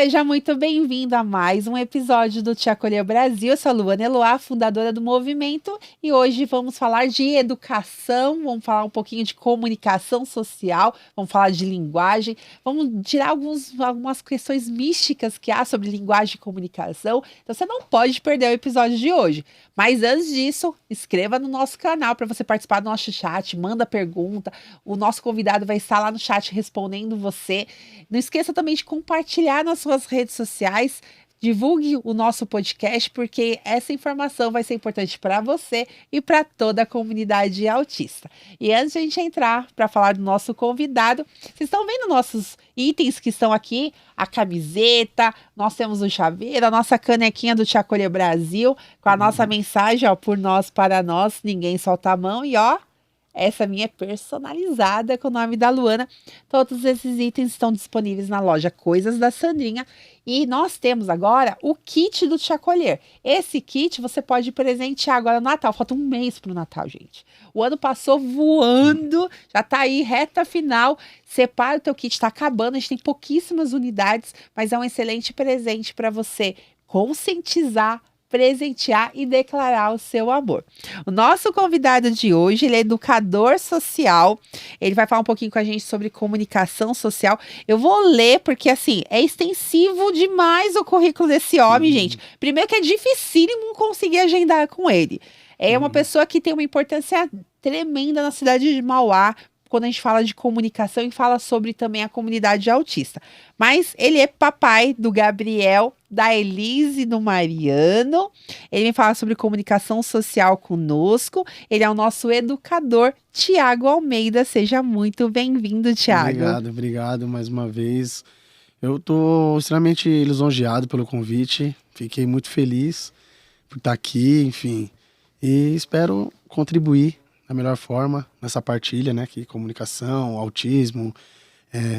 Seja muito bem-vindo a mais um episódio do Te Acolher Brasil. Eu sou a Luana Eloá, fundadora do movimento, e hoje vamos falar de educação, vamos falar um pouquinho de comunicação social, vamos falar de linguagem, vamos tirar algumas questões místicas que há sobre linguagem e comunicação. Então você não pode perder o episódio de hoje. Mas antes disso, inscreva no nosso canal para você participar do nosso chat, manda pergunta, o nosso convidado vai estar lá no chat respondendo você. Não esqueça também de compartilhar nas suas redes sociais, divulgue o nosso podcast, porque essa informação vai ser importante para você e para toda a comunidade autista. E antes de a gente entrar para falar do nosso convidado, vocês estão vendo nossos itens que estão aqui? A camiseta, nós temos o chaveiro, a nossa canequinha do Te Acolher Brasil, com a nossa mensagem, ó, por nós, para nós, ninguém solta a mão, e ó, essa minha é personalizada com o nome da Luana. Todos esses itens estão disponíveis na loja Coisas da Sandrinha. E nós temos agora o kit do Te Acolher. Esse kit você pode presentear agora no Natal. Falta um mês para o Natal, gente. O ano passou voando, já está aí, reta final. Separa o teu kit, está acabando. A gente tem pouquíssimas unidades, mas é um excelente presente para você conscientizar, presentear e declarar o seu amor. O nosso convidado de hoje, ele é educador social, ele vai falar um pouquinho com a gente sobre comunicação social. Eu vou ler, porque assim, é extensivo demais o currículo desse homem, gente. Primeiro que é dificílimo conseguir agendar com ele. É uma pessoa que tem uma importância tremenda na cidade de Mauá, quando a gente fala de comunicação e fala sobre também a comunidade autista. Mas ele é papai do Gabriel, da Elise e do Mariano. Ele vem falar sobre comunicação social conosco. Ele é o nosso educador, Tiago Almeida. Seja muito bem-vindo, Tiago. Obrigado mais uma vez. Eu estou extremamente lisonjeado pelo convite. Fiquei muito feliz por estar aqui, enfim. E espero contribuir da melhor forma nessa partilha, né, que comunicação, autismo,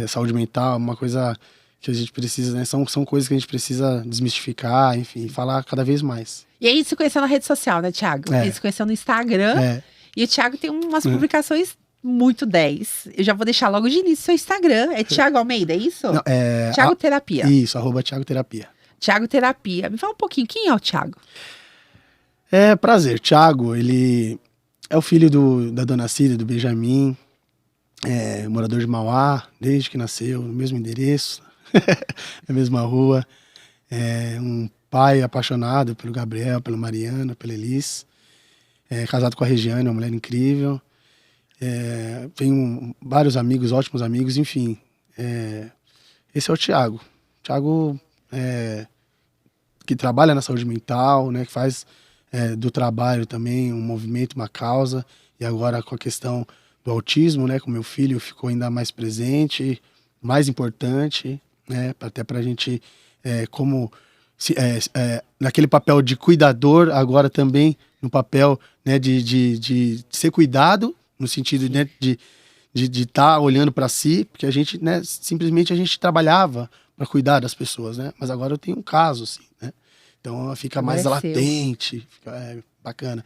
saúde mental, uma coisa que a gente precisa, né, são coisas que a gente precisa desmistificar, enfim, falar cada vez mais. E aí, se conheceu na rede social, né, Tiago? Ele se conheceu no Instagram, e o Tiago tem umas publicações muito 10. Eu já vou deixar logo de início o seu Instagram, é Tiago Almeida, é isso? Não, Tiago Terapia. Isso, @Tiago Terapia. Tiago Terapia. Me fala um pouquinho, quem é o Tiago? Prazer, Tiago, ele é o filho da dona Cida, do Benjamin, morador de Mauá, desde que nasceu, no mesmo endereço, na mesma rua. Um pai apaixonado pelo Gabriel, pelo Mariano, pela Elis. Casado com a Regiane, uma mulher incrível. Tenho vários amigos, ótimos amigos, enfim. Esse é o Tiago. Tiago que trabalha na saúde mental, né, que faz do trabalho também um movimento, uma causa, e agora com a questão do autismo, né, com meu filho ficou ainda mais presente, mais importante, né, até para a gente, naquele papel de cuidador, agora também no papel, né, de ser cuidado, no sentido, né, de estar olhando para si, porque a gente, né, simplesmente a gente trabalhava para cuidar das pessoas, né, mas agora eu tenho um caso, assim, né. Então fica mais latente, fica bacana.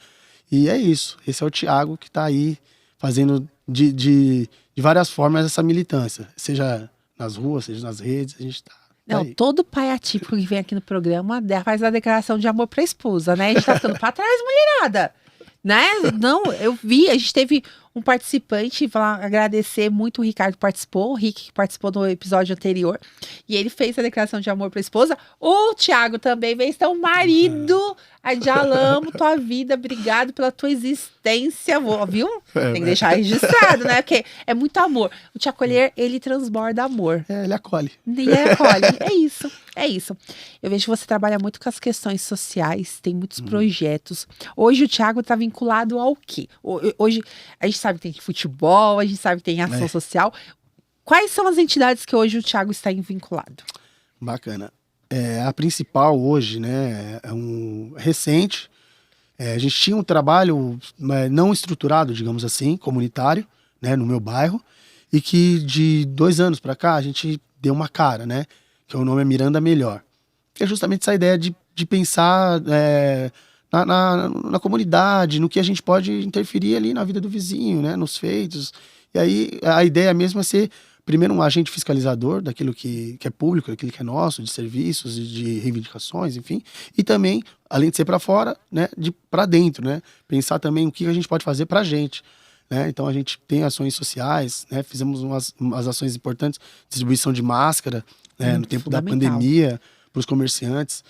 E é isso, esse é o Tiago que está aí fazendo de várias formas essa militância, seja nas ruas, seja nas redes, a gente está. Não, todo pai atípico que vem aqui no programa faz a declaração de amor para a esposa, né? A gente tá ficando para trás, mulherada, né? Não, eu vi, a gente teve um participante, agradecer muito o Ricardo que participou, o Rick que participou do episódio anterior, e ele fez a declaração de amor para a esposa. O Tiago também veio, então, marido, já amo tua vida, obrigado pela tua existência, viu? Tem que deixar registrado, né? Porque é muito amor. O Te Acolher, ele transborda amor. Ele acolhe. Ele acolhe, é isso. Eu vejo que você trabalha muito com as questões sociais, tem muitos projetos. Hoje o Tiago está vinculado ao quê? Hoje a gente sabe que tem futebol, a gente sabe que tem ação social. Quais são as entidades que hoje o Tiago está vinculado? Bacana. A principal hoje, né, é recente. A gente tinha um trabalho não estruturado, digamos assim, comunitário, né, no meu bairro, e que de 2 anos para cá a gente deu uma cara, né, que o nome é Miranda Melhor. Que é justamente essa ideia de pensar na comunidade, no que a gente pode interferir ali na vida do vizinho, né, nos feitos. E aí a ideia mesmo é ser primeiro, um agente fiscalizador daquilo que é público, daquilo que é nosso, de serviços e de reivindicações, enfim. E também, além de ser para fora, né, de para dentro, né? Pensar também o que a gente pode fazer para a gente. Né? Então, a gente tem ações sociais, né? Fizemos umas ações importantes, distribuição de máscara, né? No tempo da pandemia, para os comerciantes.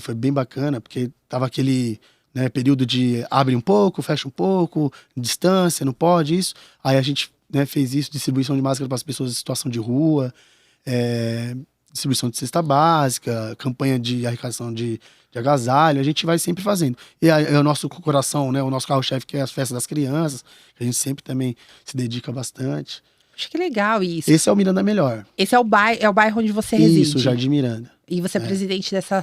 Foi bem bacana, porque tava aquele... né, período de abre um pouco, fecha um pouco, distância, não pode, isso. Aí a gente, né, fez isso, distribuição de máscara para as pessoas em situação de rua, distribuição de cesta básica, campanha de arrecadação de agasalho, a gente vai sempre fazendo. E aí, o nosso coração, né, o nosso carro-chefe, que é as festas das crianças, que a gente sempre também se dedica bastante. Acho que legal isso. Esse é o Miranda Melhor. Esse é o bairro onde você reside. Isso, Jardim Miranda. E você é presidente dessa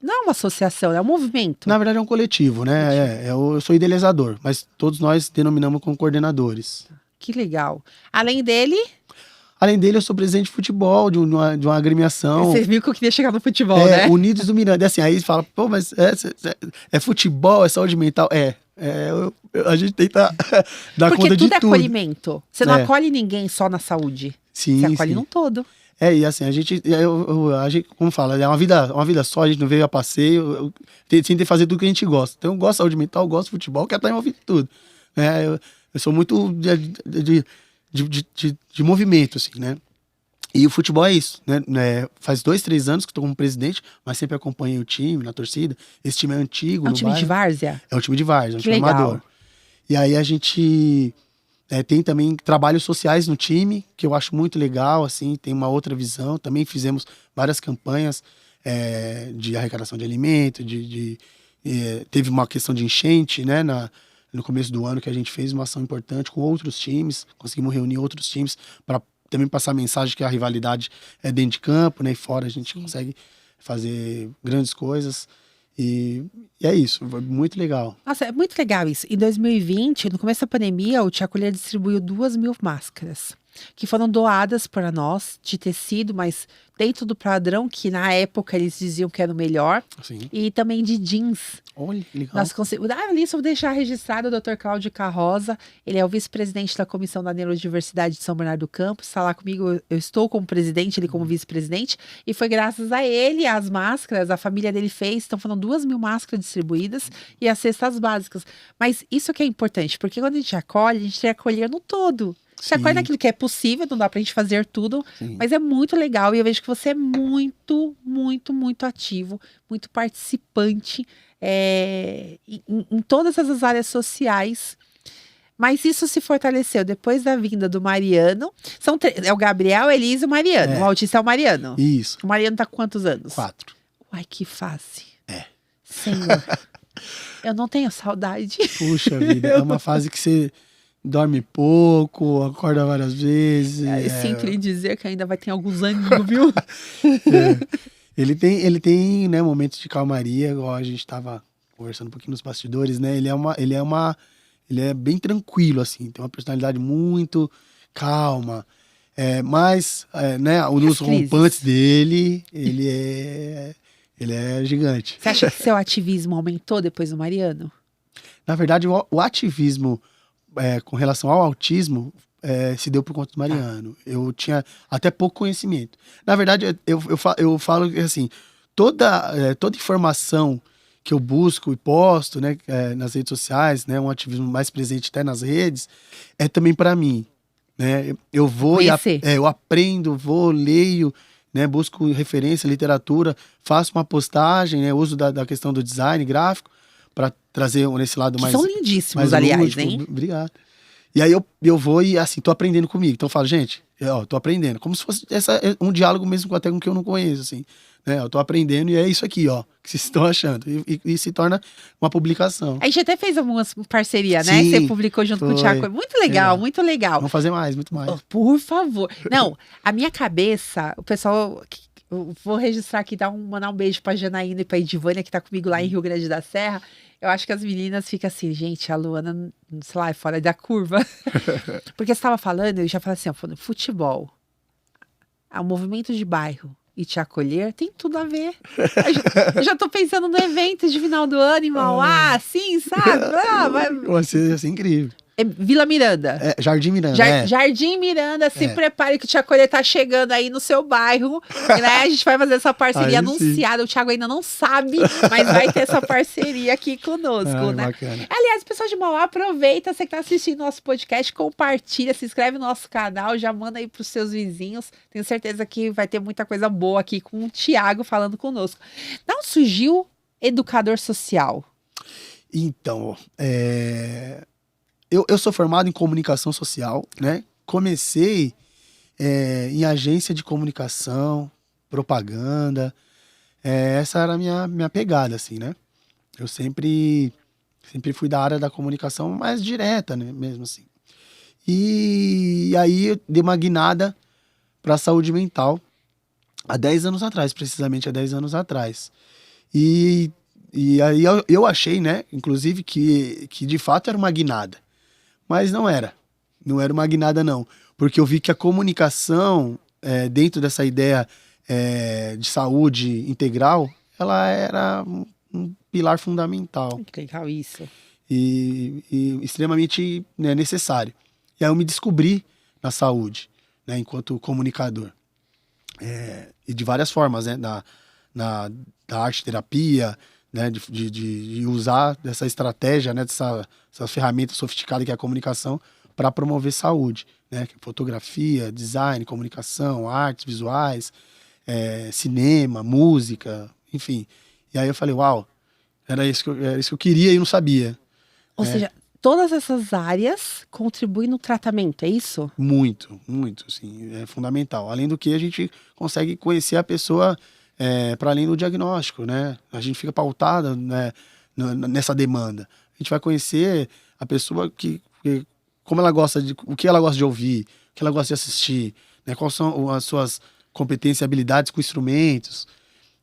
não é uma associação, é um movimento. Na verdade é um coletivo, né? Eu sou idealizador, mas todos nós denominamos como coordenadores. Que legal. Além dele, eu sou presidente de futebol, de uma agremiação. Você viu que eu queria chegar no futebol, né? Unidos do Miranda. Assim, aí fala, pô, mas é futebol, é saúde mental? A gente tenta dar conta de tudo. Porque tudo é acolhimento. Você não acolhe ninguém só na saúde. Sim, você acolhe num todo. E assim, a gente, como fala, é uma vida só, a gente não veio a passeio, tem que fazer tudo que a gente gosta. Então eu gosto de saúde mental, eu gosto de futebol, quero estar envolvido em tudo. Eu sou muito de movimento, assim, né? E o futebol é isso, né? Faz 2, 3 anos que estou como presidente, mas sempre acompanhei o time, na torcida. Esse time é antigo. É um time de várzea? É um time de várzea, é um time legal. amador. E aí a gente... tem também trabalhos sociais no time, que eu acho muito legal, assim, tem uma outra visão. Também fizemos várias campanhas de arrecadação de alimento, teve uma questão de enchente, né, no começo do ano, que a gente fez uma ação importante com outros times, conseguimos reunir outros times para também passar a mensagem que a rivalidade é dentro de campo, né, e fora a gente consegue fazer grandes coisas. E é isso, foi muito legal. Nossa, é muito legal isso. Em 2020, no começo da pandemia, o Tia Colher distribuiu 2.000 máscaras, que foram doadas para nós, de tecido, mas dentro do padrão, que na época eles diziam que era o melhor. Sim. E também de jeans. Olha, que legal. Nós isso eu vou deixar registrado o Dr. Cláudio Carroza. Ele é o vice-presidente da Comissão da Neurodiversidade de São Bernardo do Campo. Está lá comigo, eu estou como presidente, ele como vice-presidente. E foi graças a ele, as máscaras, a família dele fez. Então foram 2.000 máscaras distribuídas e as cestas básicas. Mas isso que é importante, porque quando a gente acolhe, a gente tem que acolher no todo. Você acolhe naquilo que é possível, não dá pra gente fazer tudo, mas é muito legal. E eu vejo que você é muito, muito, muito ativo, muito participante em todas essas áreas sociais. Mas isso se fortaleceu depois da vinda do Mariano. É o Gabriel, Elisa e o Mariano. O autista é o Mariano. Isso. O Mariano tá com quantos anos? 4. Uai, que fase. Senhor, eu não tenho saudade. Puxa vida, é uma fase que você... dorme pouco, acorda várias vezes. Sinto lhe dizer que ainda vai ter alguns anos, viu? Ele tem, né, momentos de calmaria, igual a gente estava conversando um pouquinho nos bastidores, né? Ele é bem tranquilo, assim, tem uma personalidade muito calma. Mas, né, os rompantes dele, ele é gigante. Você acha que seu ativismo aumentou depois do Mariano? Na verdade, o ativismo com relação ao autismo, se deu por conta do Mariano. Eu tinha até pouco conhecimento. Na verdade, eu falo que, assim, toda informação que eu busco e posto, né, nas redes sociais, né, um ativismo mais presente até nas redes, é também para mim. Né? Eu vou eu aprendo, leio, né, busco referência, literatura, faço uma postagem, né, uso da questão do design gráfico, para trazer nesse lado mais... São lindíssimos, aliás, lúdico, hein? Obrigado. E aí eu vou e, assim, tô aprendendo comigo. Então eu falo, gente, tô aprendendo. Como se fosse um diálogo mesmo até com que eu não conheço, assim. Né? Eu tô aprendendo e é isso aqui, ó, que vocês estão achando. E se torna uma publicação. A gente até fez algumas parcerias, né? Você publicou junto com o Thiago. Muito legal, muito legal. Vamos fazer mais, muito mais. Oh, por favor. Não, a minha cabeça, o pessoal... Eu vou registrar aqui, mandar um beijo pra Janaína e pra Edivânia, que tá comigo lá em Rio Grande da Serra. Eu acho que as meninas ficam assim, gente, a Luana, sei lá, é fora da curva. Porque você tava falando, eu já falei assim, futebol, o movimento de bairro e te acolher tem tudo a ver. Eu já tô pensando no evento de final do ano em Mauá, assim, sabe? Vai ser incrível. É Vila Miranda. Jardim Miranda. Jardim Miranda, se prepare que o Tia Colher tá chegando aí no seu bairro, né? A gente vai fazer essa parceria anunciada. O Thiago ainda não sabe, mas vai ter essa parceria aqui conosco, né? Bacana. Aliás, pessoal de Mauá, aproveita, você que tá assistindo nosso podcast, compartilha, se inscreve no nosso canal, já manda aí pros seus vizinhos. Tenho certeza que vai ter muita coisa boa aqui com o Thiago falando conosco. Não surgiu educador social? Então, eu sou formado em comunicação social, né? Comecei em agência de comunicação, propaganda. Essa era a minha pegada, assim, né? Eu sempre fui da área da comunicação mais direta, né? Mesmo assim. E aí eu dei uma guinada para a saúde mental há 10 anos atrás, precisamente há 10 anos atrás. E aí eu achei, né? Inclusive que de fato era uma guinada. Mas não era. Não era uma guinada, não. Porque eu vi que a comunicação, dentro dessa ideia de saúde integral, ela era um pilar fundamental. Que legal isso. E extremamente, né, necessário. E aí eu me descobri na saúde, né, enquanto comunicador. E de várias formas, né? Da arte-terapia, né, de usar dessa estratégia, né, dessa ferramenta sofisticada que é a comunicação para promover saúde, né, fotografia, design, comunicação, artes visuais, cinema, música, enfim. E aí eu falei, uau, era isso que eu queria e não sabia. Ou seja, todas essas áreas contribuem no tratamento, é isso? Muito, muito, sim, é fundamental. Além do que a gente consegue conhecer a pessoa para além do diagnóstico, né? A gente fica pautada, né, nessa demanda. A gente vai conhecer a pessoa como ela gosta o que ela gosta de ouvir, o que ela gosta de assistir, né? Quais são as suas competências e habilidades com instrumentos.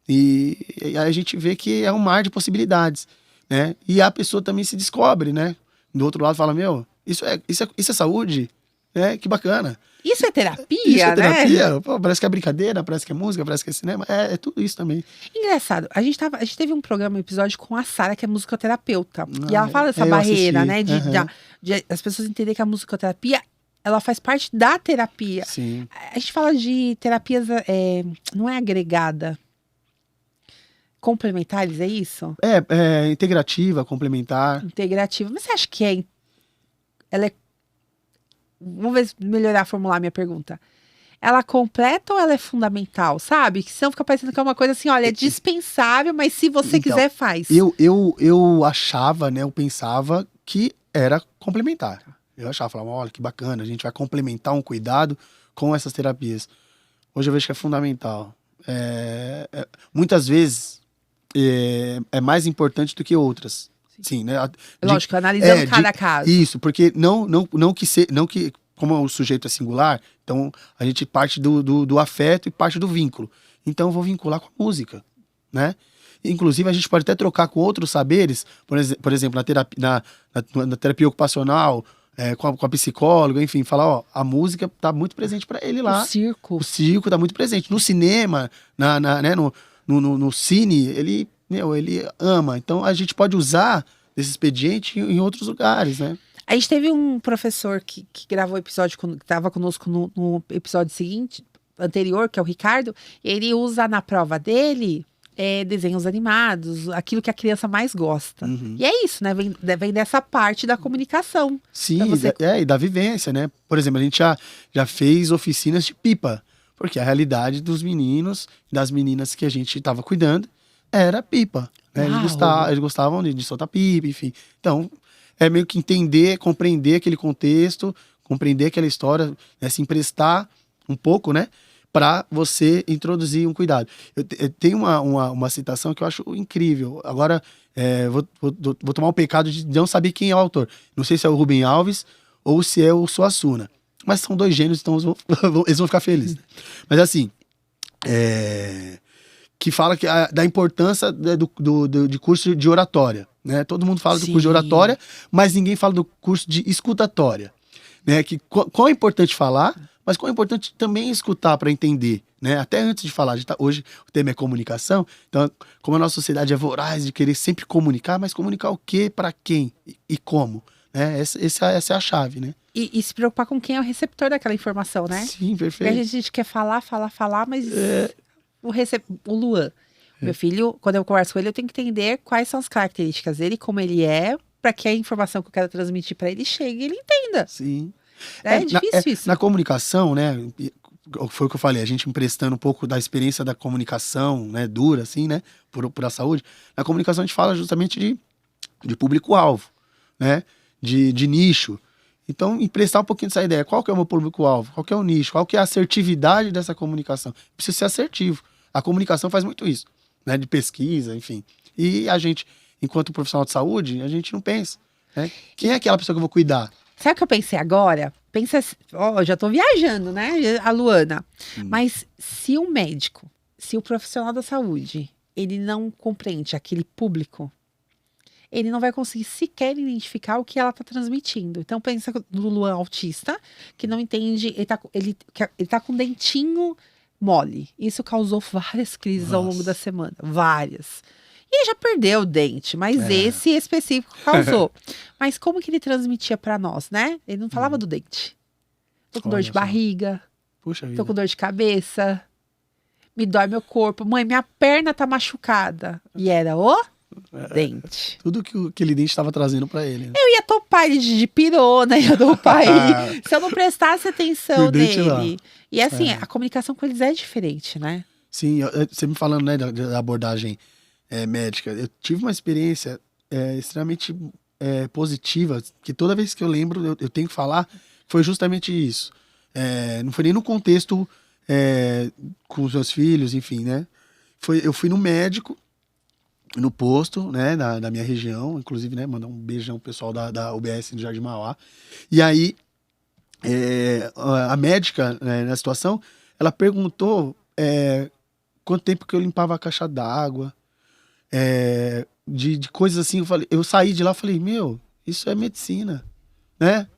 E aí a gente vê que é um mar de possibilidades, né? E a pessoa também se descobre, né? Do outro lado fala, meu, isso é saúde? Que bacana. Isso é terapia, isso é né? terapia. Pô, parece que é brincadeira, parece que é música, parece que é cinema. É tudo isso também. Engraçado, a gente teve um programa, um episódio com a Sara, que é musicoterapeuta. E ela fala dessa barreira, né? De as pessoas entenderem que a musicoterapia, ela faz parte da terapia. Sim. A gente fala de terapias, não é agregada. Complementares, é isso? Integrativa, complementar. Integrativa. Mas você acha que ela é... Vamos ver, melhorar, formular a minha pergunta. Ela completa ou ela é fundamental, sabe? Que senão fica parecendo que é uma coisa assim, olha, é dispensável, mas se você quiser, faz. Eu achava, né? Eu pensava que era complementar. Eu achava, falava, olha, que bacana, a gente vai complementar um cuidado com essas terapias. Hoje eu vejo que é fundamental. Muitas vezes é mais importante do que outras. Sim, né? Lógico, analisando cada caso. Isso, porque não que como o sujeito é singular, então a gente parte do afeto e parte do vínculo. Então eu vou vincular com a música, né? Inclusive a gente pode até trocar com outros saberes, por exemplo, na terapia ocupacional, com a psicóloga, enfim, falar, ó, a música tá muito presente para ele lá. O circo tá muito presente. No cinema, né, no cine, ele ama. Então a gente pode usar esse expediente em outros lugares, né? A gente teve um professor que gravou o episódio, que estava conosco no episódio anterior, que é o Ricardo. Ele usa na prova dele desenhos animados, aquilo que a criança mais gosta. Uhum. E é isso, né? Vem dessa parte da comunicação. Sim, e da vivência, né? Por exemplo, a gente já fez oficinas de pipa, porque a realidade dos meninos e das meninas que a gente estava cuidando era pipa. Né? Eles gostavam de soltar pipa, enfim. Então, é meio que compreender aquele contexto, compreender aquela história, né? Se emprestar um pouco, né? Para você introduzir um cuidado. Eu tenho uma citação que eu acho incrível. Agora, vou tomar o pecado de não saber quem é o autor. Não sei se é o Rubem Alves ou se é o Suassuna. Mas são dois gênios, então eles vão ficar felizes. Mas assim, que fala da importância de curso de oratória. Né? Todo mundo fala do curso de oratória, mas ninguém fala do curso de escutatória. Né? Quão é importante falar, mas quão é importante também escutar para entender. Né? Até antes de falar, hoje o tema é comunicação, então como a nossa sociedade é voraz de querer sempre comunicar, mas comunicar o quê, para quem e como? né? Essa é a chave, né? E se preocupar com quem é o receptor daquela informação, né? Sim, Porque perfeito. a gente quer falar, mas o Luan, meu filho, quando eu converso com ele, eu tenho que entender quais são as características dele, como ele é, para que a informação que eu quero transmitir para ele chegue e ele entenda. Sim. É difícil isso. Na comunicação, né? Foi o que eu falei, a gente emprestando um pouco da experiência da comunicação, né? Dura, assim, né? Por a saúde. Na comunicação a gente fala justamente de público-alvo, né? De nicho. Então, emprestar um pouquinho dessa ideia. Qual que é o meu público-alvo? Qual que é o nicho? Qual que é a assertividade dessa comunicação? Precisa ser assertivo. A comunicação faz muito isso, né? De pesquisa, enfim. E a gente, enquanto profissional de saúde, a gente não pensa, né? Quem é aquela pessoa que eu vou cuidar? Sabe o que eu pensei agora? Pensa, ó, já tô viajando, né, a Luana. Mas se um médico, se o profissional da saúde, ele não compreende aquele público, ele não vai conseguir sequer identificar o que ela tá transmitindo. Então pensa no Luan autista, que não entende, ele tá com um dentinho mole. Isso causou várias crises ao longo da semana, várias. E ele já perdeu o dente, mas esse específico causou. Mas como que ele transmitia pra nós, né? Ele não falava do dente. Tô com dor de barriga. Puxa vida. Tô com dor de cabeça. Me dói meu corpo. Mãe, minha perna tá machucada. E era o dente. Tudo que aquele dente estava trazendo pra ele. Né? Eu ia topar ele de pirona, ia topar ele. Se eu não prestasse atenção nele. E assim, a comunicação com eles é diferente, né? Sim, você me falando, né, da abordagem médica, eu tive uma experiência extremamente positiva, que toda vez que eu lembro, eu tenho que falar, foi justamente isso. Não foi nem no contexto com os meus filhos, enfim, né? Eu fui no médico, no posto, né, da minha região, inclusive, né, mandar um beijão pro pessoal da UBS no Jardim Mauá. E aí, a médica, né, na situação, ela perguntou quanto tempo que eu limpava a caixa d'água, de coisas assim. Eu saí de lá e falei, meu, isso é medicina, né?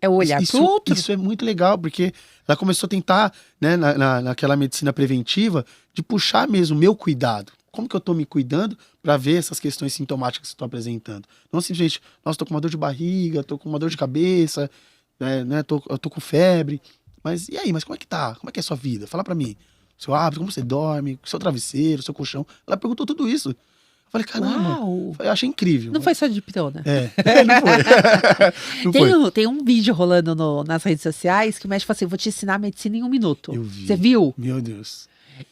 É o olhar pro outro. Isso é muito legal, porque ela começou a tentar, né, naquela medicina preventiva, de puxar mesmo o meu cuidado. Como que eu tô me cuidando para ver essas questões sintomáticas que estou apresentando? Não simplesmente, nossa, tô com uma dor de barriga, tô com uma dor de cabeça, né, eu tô com febre. Mas e aí, mas como é que tá? Como é que é a sua vida? Fala para mim. Seu hábito, como você dorme, seu travesseiro, seu colchão. Ela perguntou tudo isso. Eu falei, caramba, eu achei incrível. Não foi só de pirona. Não foi. Tem um vídeo rolando nas redes sociais que o médico fala assim, vou te ensinar a medicina em 1 minuto. Eu vi. Você viu? Meu Deus.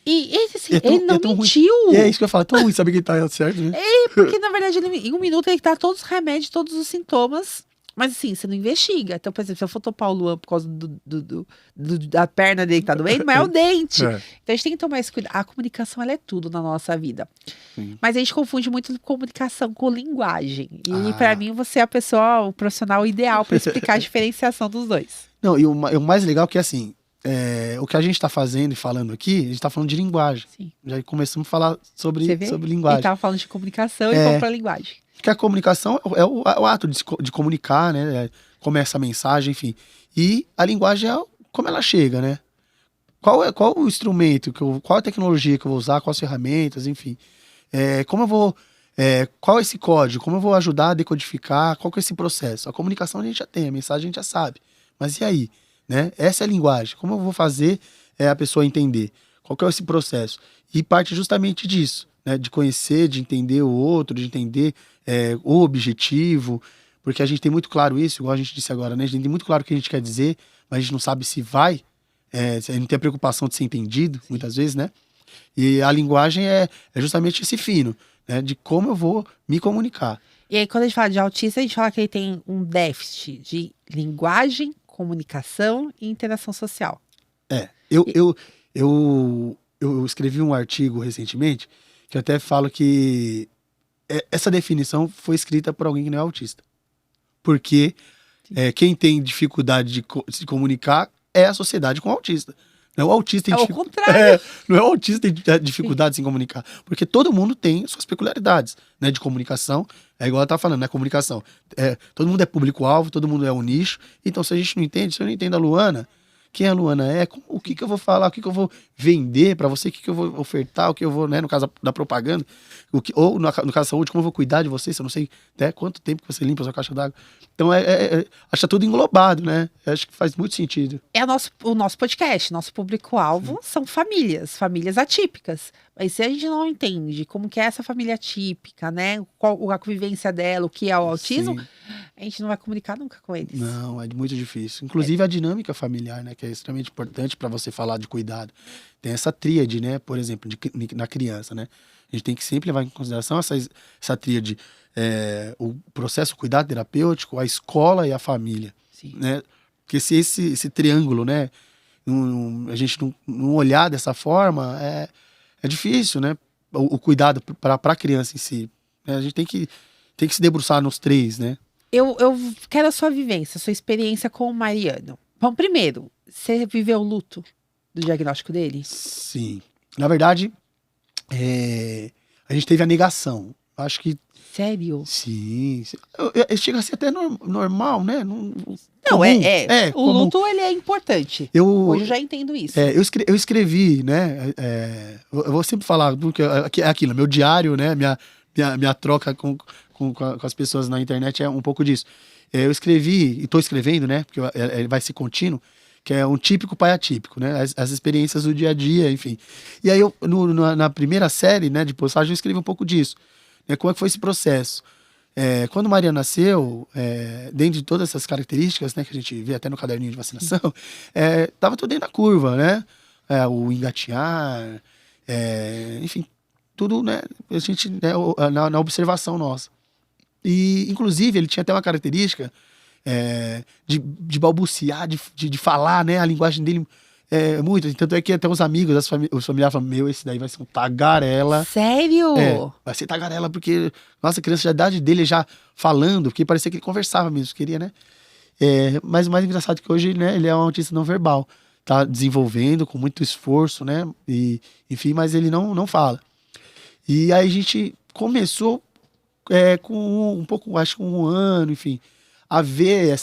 E ele não mentiu. Ruim. É isso que eu falo, é tão ruim saber que tá certo, né? Porque na verdade em 1 minuto ele dá todos os remédios, todos os sintomas. Mas assim, você não investiga. Então, por exemplo, se eu for topar o Luan por causa da perna dele que tá doendo, mas é o dente. Então a gente tem que tomar esse cuidado. A comunicação, ela é tudo na nossa vida. Sim. Mas a gente confunde muito comunicação com linguagem. E pra mim, você é o profissional ideal para explicar a diferenciação dos dois. Não, e o mais legal é que assim, o que a gente tá fazendo e falando aqui, a gente tá falando de linguagem. Sim. Já começamos a falar sobre linguagem. Ele tava falando de comunicação e vamos pra linguagem. Porque a comunicação é o ato de comunicar, né? Como é essa mensagem, enfim. E a linguagem é como ela chega, né? Qual o instrumento, qual a tecnologia que eu vou usar, quais ferramentas, enfim. Como eu vou... qual é esse código? Como eu vou ajudar a decodificar? Qual que é esse processo? A comunicação a gente já tem, a mensagem a gente já sabe. Mas e aí? Né? Essa é a linguagem. Como eu vou fazer a pessoa entender? Qual que é esse processo? E parte justamente disso, né? De conhecer, de entender o outro, de entender o objetivo, porque a gente tem muito claro isso, igual a gente disse agora, né? A gente tem muito claro o que a gente quer dizer, mas a gente não sabe se vai, a gente não tem a preocupação de ser entendido, muitas vezes, né? E a linguagem é justamente esse fino, né? De como eu vou me comunicar. E aí, quando a gente fala de autista, a gente fala que ele tem um déficit de linguagem, comunicação e interação social. Eu escrevi um artigo recentemente que eu até falo que essa definição foi escrita por alguém que não é autista. Porque quem tem dificuldade de se comunicar é a sociedade com o autista. Não é o autista tem contrário. Não é o autista que tem dificuldade de se comunicar. Porque todo mundo tem suas peculiaridades, né, de comunicação. É igual ela tá falando, né? Comunicação. Todo mundo é público-alvo, todo mundo é um nicho. Então, se a gente não entende, se eu não entendo a Luana, quem a Luana é, o que que eu vou falar, o que que eu vou vender para você, o que que eu vou ofertar, o que eu vou, né, no caso da propaganda, ou no caso da saúde, como eu vou cuidar de você, se eu não sei até quanto tempo que você limpa a sua caixa d'água. Então, acho que tá tudo englobado, né? Acho que faz muito sentido. O nosso podcast, nosso público-alvo são famílias atípicas. Mas se a gente não entende como que é essa família típica, né? Qual a convivência dela, o que é o autismo, Sim. a gente não vai comunicar nunca com eles. Não, é muito difícil. Inclusive a dinâmica familiar, né, que é extremamente importante para você falar de cuidado. Tem essa tríade, né, por exemplo, na criança, né? A gente tem que sempre levar em consideração essa tríade, o processo cuidado terapêutico, a escola e a família, Sim. né? Porque se esse triângulo, né, a gente não olhar dessa forma, é difícil, né? O cuidado para a criança em si, né? A gente tem que se debruçar nos três, né? Eu quero a sua vivência, a sua experiência com o Mariano. Bom, primeiro, você viveu o luto do diagnóstico dele? Sim. Na verdade, a gente teve a negação. Acho que Sério? sim. Chega a ser até normal, né? Não, Comum. o Comum. luto ele é importante. Eu, Hoje eu já entendo isso. eu escrevi, né? Eu vou sempre falar, porque é aquilo, meu diário, né? Minha troca com as pessoas na internet é um pouco disso. Eu escrevi, e estou escrevendo, né? Porque vai ser contínuo, que é um típico pai atípico, né? As experiências do dia a dia, enfim. E aí, na primeira série, né, de postagem, eu escrevi um pouco disso. Né, como é que foi esse processo? Quando Maria nasceu, dentro de todas essas características, né, que a gente vê até no caderninho de vacinação, tava tudo dentro da curva, né? O engatear, enfim, tudo, né? A gente, né, na observação nossa. E, inclusive, ele tinha até uma característica de balbuciar, de falar, né? A linguagem dele muito. Tanto é que até os amigos, os familiares falam, meu, esse daí vai ser um tagarela. Sério? Vai ser tagarela, porque, nossa, a criança da idade dele já falando, porque parecia que ele conversava mesmo, queria, né? Mas o mais engraçado é que hoje, né, ele é um autista não verbal. Tá desenvolvendo com muito esforço, né? E, enfim, mas ele não fala. E aí a gente começou com um pouco, acho que 1 ano, enfim, a ver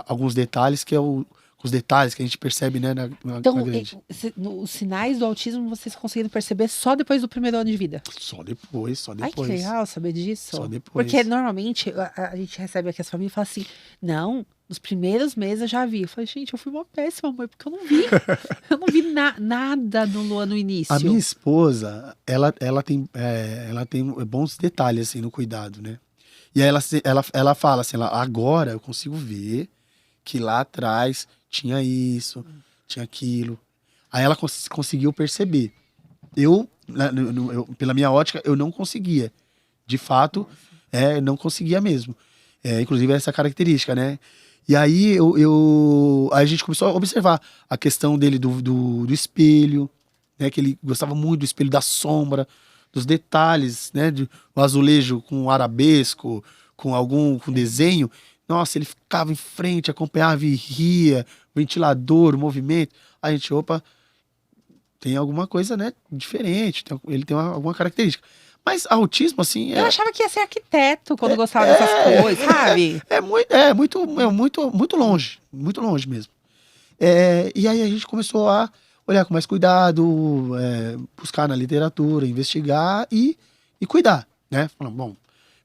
alguns detalhes, que é os detalhes que a gente percebe, né, na Então, grande. os sinais do autismo vocês conseguiram perceber só depois do primeiro ano de vida? Só depois. Ai, que legal saber disso. Só depois. Porque normalmente a gente recebe aqui as famílias e fala assim: não, nos primeiros meses eu já vi. Eu falei, gente, eu fui uma péssima mãe, porque eu não vi. Eu não vi nada no Luan no início. A minha esposa, ela tem bons detalhes, assim, no cuidado, né? E aí ela fala assim, agora eu consigo ver que lá atrás tinha isso, tinha aquilo. Aí ela conseguiu perceber. Pela minha ótica, eu não conseguia. De fato, não conseguia mesmo. Inclusive essa característica, né? E aí a gente começou a observar a questão dele do espelho, né? Que ele gostava muito do espelho, da sombra, dos detalhes, né? O azulejo com arabesco, com desenho. Nossa, ele ficava em frente, acompanhava e ria, ventilador, o movimento. A gente, opa, tem alguma coisa, né, diferente, ele tem alguma característica. Mas autismo, assim, Eu achava que ia ser arquiteto quando gostava dessas coisas, sabe? Muito longe, muito longe mesmo. E aí a gente começou a olhar com mais cuidado, buscar na literatura, investigar e cuidar, né? Falando, bom,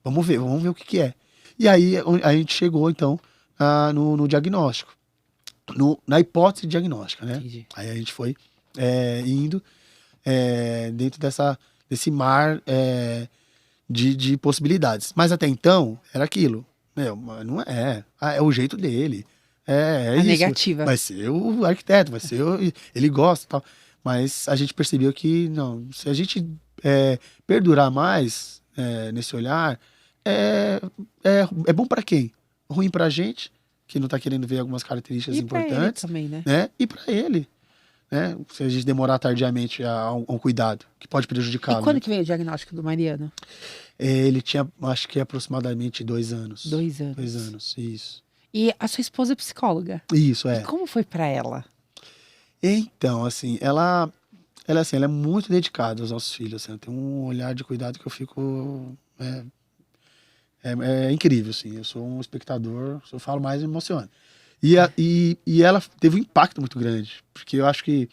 vamos ver o que é. E aí a gente chegou, então, no diagnóstico, na hipótese diagnóstica, né? Entendi. Aí a gente foi indo dentro desse mar de possibilidades. Mas até então, era aquilo. Não é. É o jeito dele. É isso. Negativa. Vai ser o arquiteto, vai ser ele gosta e tal. Mas a gente percebeu que, não, se a gente perdurar mais nesse olhar, é bom para quem? Ruim pra gente, que não tá querendo ver algumas características E pra ele importantes. também, né? E para ele, né? Se a gente demorar tardiamente a um cuidado, que pode prejudicá-lo. E quando né? que veio o diagnóstico do Mariano? Ele tinha, acho que aproximadamente 2 anos. 2 anos. 2 anos, isso. E a sua esposa é psicóloga. Isso, E como foi pra ela? Então, assim, ela é muito dedicada aos nossos filhos. Assim, ela tem um olhar de cuidado que eu fico... É incrível, assim. Eu sou um espectador, se eu falo mais, me emociona. E ela teve um impacto muito grande, porque eu acho que,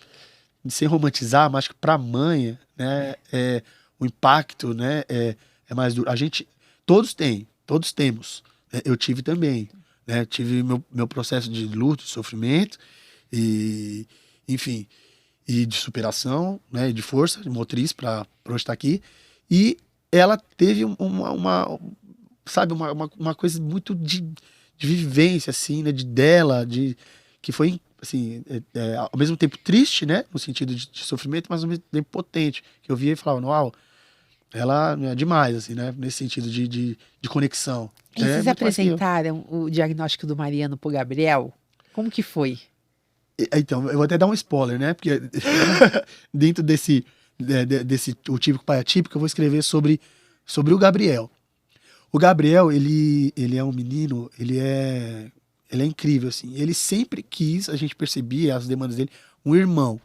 sem romantizar, mas acho que pra mãe, né, o impacto, né, é mais duro. A gente, todos temos, né, eu tive também, né, tive meu processo de luto, de sofrimento, e, enfim, e de superação, né, de força de motriz para hoje estar aqui, e ela teve sabe, uma coisa muito de vivência, assim, né, que foi, assim, ao mesmo tempo triste, né, no sentido de sofrimento, mas ao mesmo tempo potente, que eu via e falava, uau, ela é demais, assim, né, nesse sentido de conexão. E vocês Muito mais que eu. apresentaram o diagnóstico do Mariano pro Gabriel? Como que foi? Então, eu vou até dar um spoiler, né, porque dentro desse o típico pai atípico, eu vou escrever sobre o Gabriel. O Gabriel, ele é um menino, ele é incrível, assim. Ele sempre quis, a gente percebia as demandas dele, um irmão.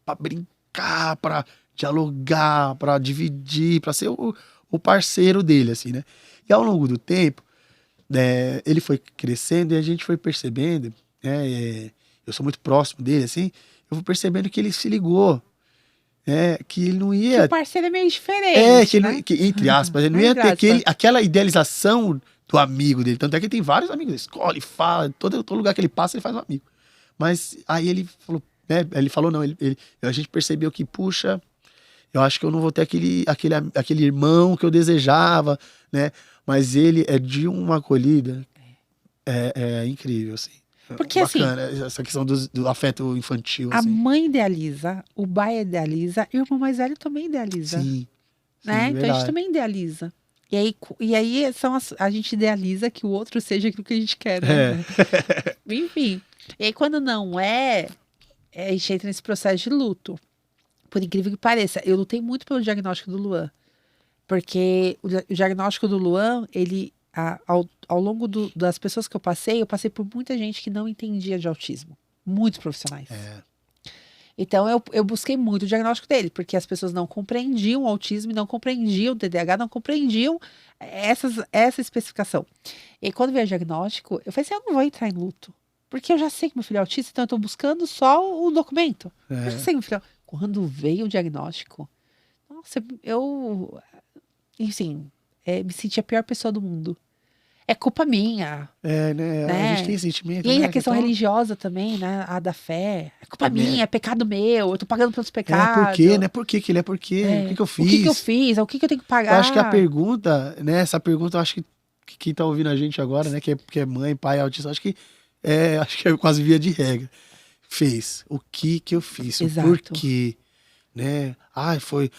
Pra brincar, pra dialogar, pra dividir, pra ser o parceiro dele, assim, né? E ao longo do tempo, ele foi crescendo e a gente foi percebendo, né? Eu sou muito próximo dele, assim, eu fui percebendo que ele se ligou, que ele não Que ia. o parceiro é meio diferente, Que, ele né? não, entre aspas, ele não ia ter aquela idealização do amigo dele. Tanto é que ele tem vários amigos da escola, ele fala, todo lugar que ele passa, ele faz um amigo. Mas aí ele falou, né? Ele falou, não, a gente percebeu que, puxa, eu acho que eu não vou ter aquele irmão que eu desejava, né? Mas ele é de uma acolhida incrível, assim. Porque Bacana, essa questão do afeto infantil, a assim. mãe idealiza, o pai idealiza, e o irmão mais velho também idealiza. Sim, Né? Então a gente verdade. também idealiza. E aí a gente idealiza que o outro seja aquilo que a gente quer, né? Enfim. E aí quando não a gente entra nesse processo de luto. Por incrível que pareça, eu lutei muito pelo diagnóstico do Luan. Porque o diagnóstico do Luan, ao longo das pessoas que eu passei por muita gente que não entendia de autismo. Muitos profissionais. Então, eu busquei muito o diagnóstico dele, porque as pessoas não compreendiam o autismo, não compreendiam o TDAH, não compreendiam essa especificação. E quando veio o diagnóstico, eu falei assim, eu não vou entrar em luto, porque eu já sei que meu filho é autista, então eu estou buscando só o documento. Eu já sei que meu filho é... Quando veio o diagnóstico, nossa, enfim, me senti a pior pessoa do mundo. É culpa minha. Né? A gente tem sentimento, E aí né? a questão religiosa também, né? A da fé. É culpa minha, é pecado meu, eu tô pagando pelos pecados. Por quê, né? Por que ele por quê? O que eu fiz? O que eu fiz? O que eu tenho que pagar? Eu acho que a pergunta, né? Essa pergunta, eu acho que quem tá ouvindo a gente agora, né? Que é mãe, pai, autista, acho que é quase via de regra. Fez. O que eu fiz? Exato. Por quê? Né? Foi...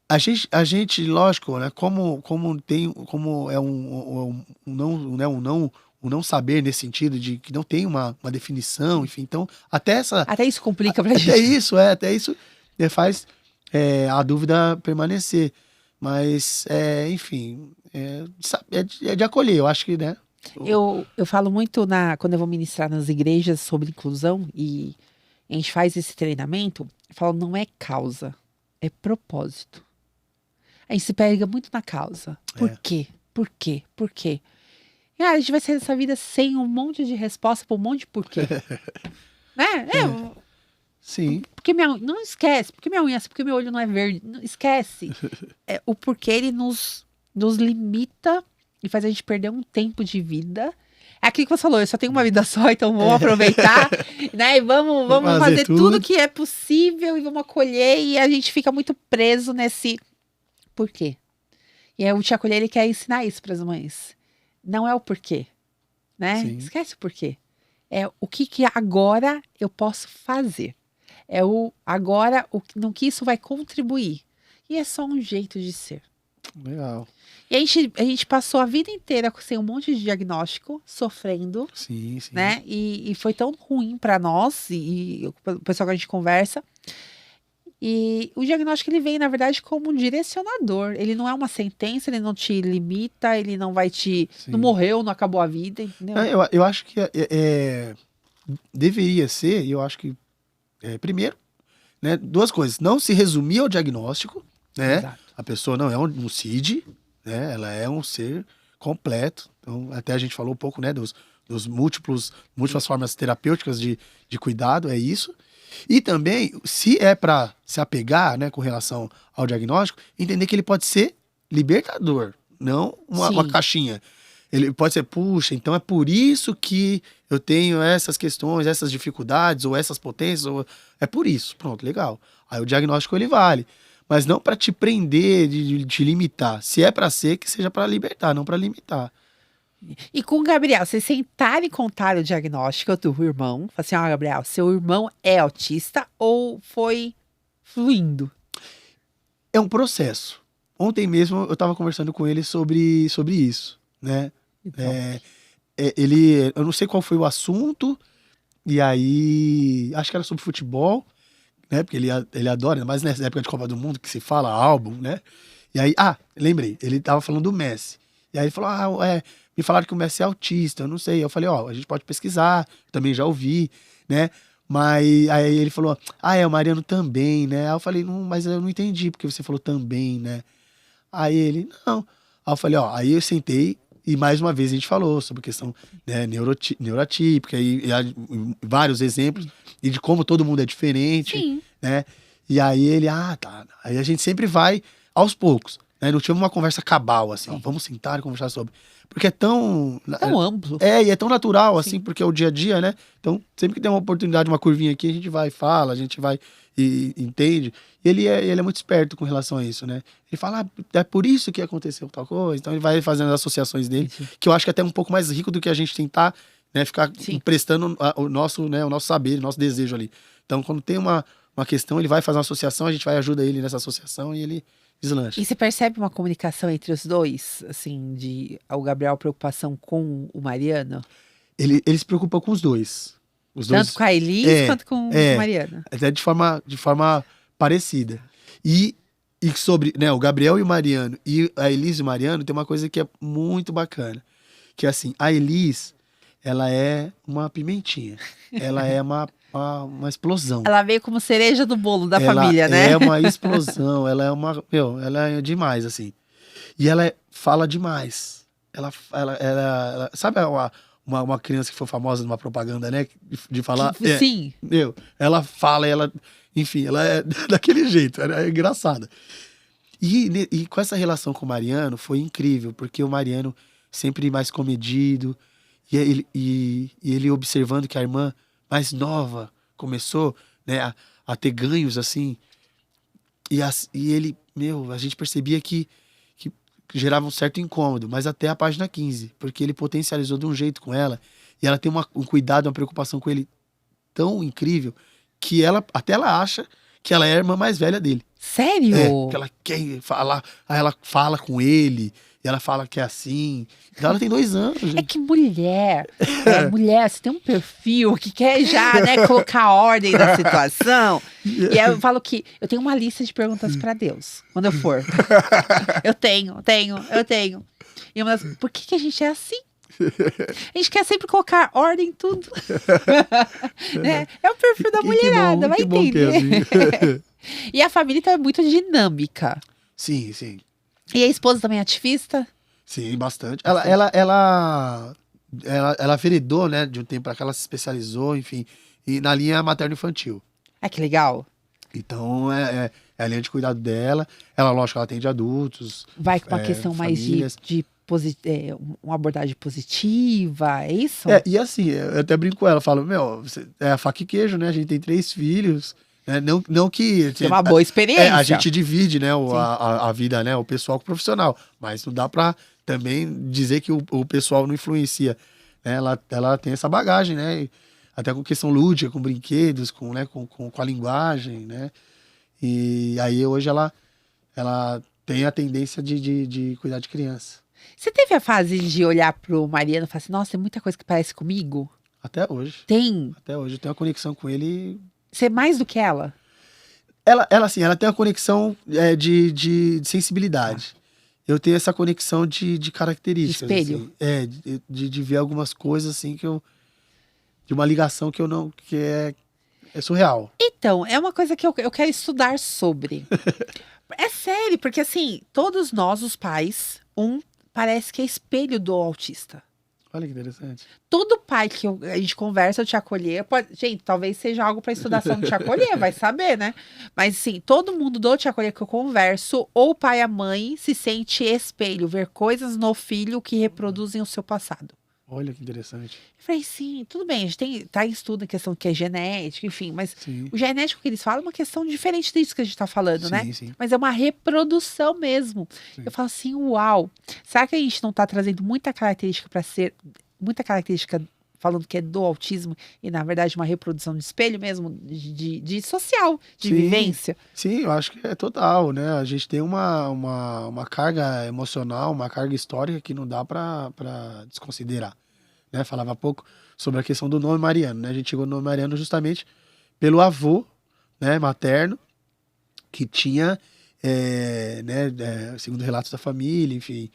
A gente, lógico, né? Como é um não saber nesse sentido de que não tem uma definição, enfim, então até isso complica pra gente. Até isso faz a dúvida permanecer, mas enfim, é de acolher, eu acho que, né? Eu falo muito quando eu vou ministrar nas igrejas sobre inclusão e a gente faz esse treinamento, eu falo, não é causa, é propósito. A gente se pega muito na causa. Por quê? Por quê? Por quê? E a gente vai sair dessa vida sem um monte de resposta para um monte de porquê. Né? Sim. Porque não esquece, porque minha unha é assim, porque meu olho não é verde. Não esquece. O porquê ele nos limita e faz a gente perder um tempo de vida. É aquilo que você falou, eu só tenho uma vida só, então vamos aproveitar, né? E vamos fazer tudo que é possível e vamos acolher. E a gente fica muito preso nesse porquê. E aí o Te Acolher, ele quer ensinar isso para as mães. Não é o porquê, né? Sim. Esquece o porquê. É o que agora eu posso fazer. É agora no que isso vai contribuir. E é só um jeito de ser. Legal. E a gente passou a vida inteira sem um monte de diagnóstico, sofrendo. Sim. Né? E foi tão ruim para nós e o pessoal que a gente conversa. E o diagnóstico, ele vem, na verdade, como um direcionador. Ele não é uma sentença, ele não te limita, ele não vai te... Sim. Não morreu, não acabou a vida, entendeu? Eu acho que deveria ser, e eu acho que, primeiro, né, duas coisas. Não se resumir ao diagnóstico, né? Exato. A pessoa não é um CID, né? Ela é um ser completo. Então, até a gente falou um pouco, né, dos dos múltiplas formas terapêuticas de cuidado, é isso. E também, se é para se apegar, né, com relação ao diagnóstico, entender que ele pode ser libertador, não uma caixinha. Ele pode ser, puxa, então é por isso que eu tenho essas questões, essas dificuldades, ou essas potências, ou é por isso. Pronto, legal. Aí o diagnóstico ele vale. Mas não para te prender, de te limitar. Se é para ser, que seja para libertar, não para limitar. E com o Gabriel, vocês sentaram e contaram o diagnóstico do irmão? Falaram assim, Gabriel, seu irmão é autista ou foi fluindo? É um processo. Ontem mesmo eu estava conversando com ele sobre isso, né? Então. Eu não sei qual foi o assunto, e aí acho que era sobre futebol, né? Porque ele adora, ainda mais nessa época de Copa do Mundo que se fala álbum, né? E aí, lembrei, ele tava falando do Messi. E aí ele falou, me falaram que o Messi é autista, eu não sei. Eu falei, a gente pode pesquisar, também já ouvi, né? Mas aí ele falou, o Mariano também, né? Aí eu falei, não, mas eu não entendi porque você falou também, né? Aí ele, não. Aí eu falei, aí eu sentei e mais uma vez a gente falou sobre a questão, né, neurotípica e vários exemplos e de como todo mundo é diferente, Sim. né? E aí ele, tá. Aí a gente sempre vai aos poucos, né? Não tinha uma conversa cabal, assim, vamos sentar e conversar sobre. Porque é tão amplo. E é tão natural, assim, porque é o dia a dia, né? Então, sempre que tem uma oportunidade, uma curvinha aqui, a gente vai e fala, a gente vai e entende. E ele é muito esperto com relação a isso, né? Ele fala, é por isso que aconteceu tal coisa. Então, ele vai fazendo as associações dele, que eu acho que é até um pouco mais rico do que a gente tentar, né, ficar emprestando o nosso saber, o nosso desejo ali. Então, quando tem uma questão, ele vai fazer uma associação, a gente vai ajudar ele nessa associação e ele deslancha. E você percebe uma comunicação entre os dois, assim, o Gabriel preocupação com o Mariano? Ele se preocupa com os dois. Tanto com a Elis quanto com o Mariano. Até de forma parecida. E sobre, né, o Gabriel e o Mariano e a Elis e o Mariano, tem uma coisa que é muito bacana. Que é assim, a Elis, ela é uma pimentinha. Ela é uma explosão. Ela veio como cereja do bolo da família, né? É uma explosão. Ela é demais, assim. E ela fala demais. Ela sabe uma criança que foi famosa numa propaganda, né? De falar. Sim. Ela fala, enfim, ela é daquele jeito, é engraçada. E com essa relação com o Mariano foi incrível, porque o Mariano sempre mais comedido, e ele observando que a irmã mais nova começou, né, a ter ganhos, assim, e ele, a gente percebia que gerava um certo incômodo, mas até a página 15, porque ele potencializou de um jeito com ela, e ela tem um cuidado, uma preocupação com ele tão incrível, que ela acha que ela é a irmã mais velha dele. Sério? Que ela quer falar, aí ela fala com ele, e ela fala que é assim. Então ela tem 2 anos, gente. É que mulher, você tem um perfil que quer já, né, colocar ordem na situação. E aí eu falo que eu tenho uma lista de perguntas pra Deus, quando eu for. Eu tenho. E por que a gente é assim? A gente quer sempre colocar ordem em tudo. Né? É o perfil da mulherada, vai entender. E a família então é muito dinâmica. Sim. E a esposa também é ativista? Sim, bastante. Ela veredou, né, de um tempo pra cá, ela se especializou, enfim, e na linha materno-infantil. Que legal. Então, é a linha de cuidado dela. Ela, lógico, ela atende adultos. Vai com uma questão famílias. mais de uma abordagem positiva, é isso? E assim, eu até brinco com ela, falo, é a faca e queijo, né? A gente tem 3 filhos. Não que... Tem uma boa experiência. A gente divide, né, a vida, né, o pessoal com o profissional. Mas não dá pra também dizer que o pessoal não influencia. Né? Ela tem essa bagagem, né? Até com questão lúdica, com brinquedos, com a linguagem, né? E aí hoje ela tem a tendência de cuidar de criança. Você teve a fase de olhar pro Mariano e falar assim, nossa, tem muita coisa que parece comigo? Até hoje. Tem? Até hoje. Eu tenho uma conexão com ele. Você é mais do que ela? Ela tem uma conexão de sensibilidade. Eu tenho essa conexão de características. De espelho? Assim, de ver algumas coisas assim de uma ligação que eu não... que é surreal. Então, é uma coisa que eu quero estudar sobre. É sério, porque assim, todos nós, os pais, parece que é espelho do autista. Olha que interessante. Todo pai que a gente conversa, o Tia Colher, gente, talvez seja algo para estudação do Tia Colher, vai saber, né? Mas sim, todo mundo do Tia Colher que eu converso, ou o pai e a mãe, se sente espelho, ver coisas no filho que reproduzem o seu passado. Olha que interessante. Eu falei, sim, tudo bem, a gente tá em estudo em questão que é genética, enfim, mas Sim, o genético que eles falam é uma questão diferente disso que a gente tá falando, né? sim. Mas é uma reprodução mesmo. Sim. Eu falo assim, uau, será que a gente não tá trazendo muita característica para ser, muita característica falando que é do autismo e na verdade uma reprodução de espelho mesmo, de social, de Sim. vivência? Sim, eu acho que é total, né? A gente tem uma carga emocional, uma carga histórica que não dá para desconsiderar, né? Falava há pouco sobre a questão do nome Mariano, né? A gente chegou no nome Mariano justamente pelo avô, né, materno, que tinha, segundo relatos da família, enfim,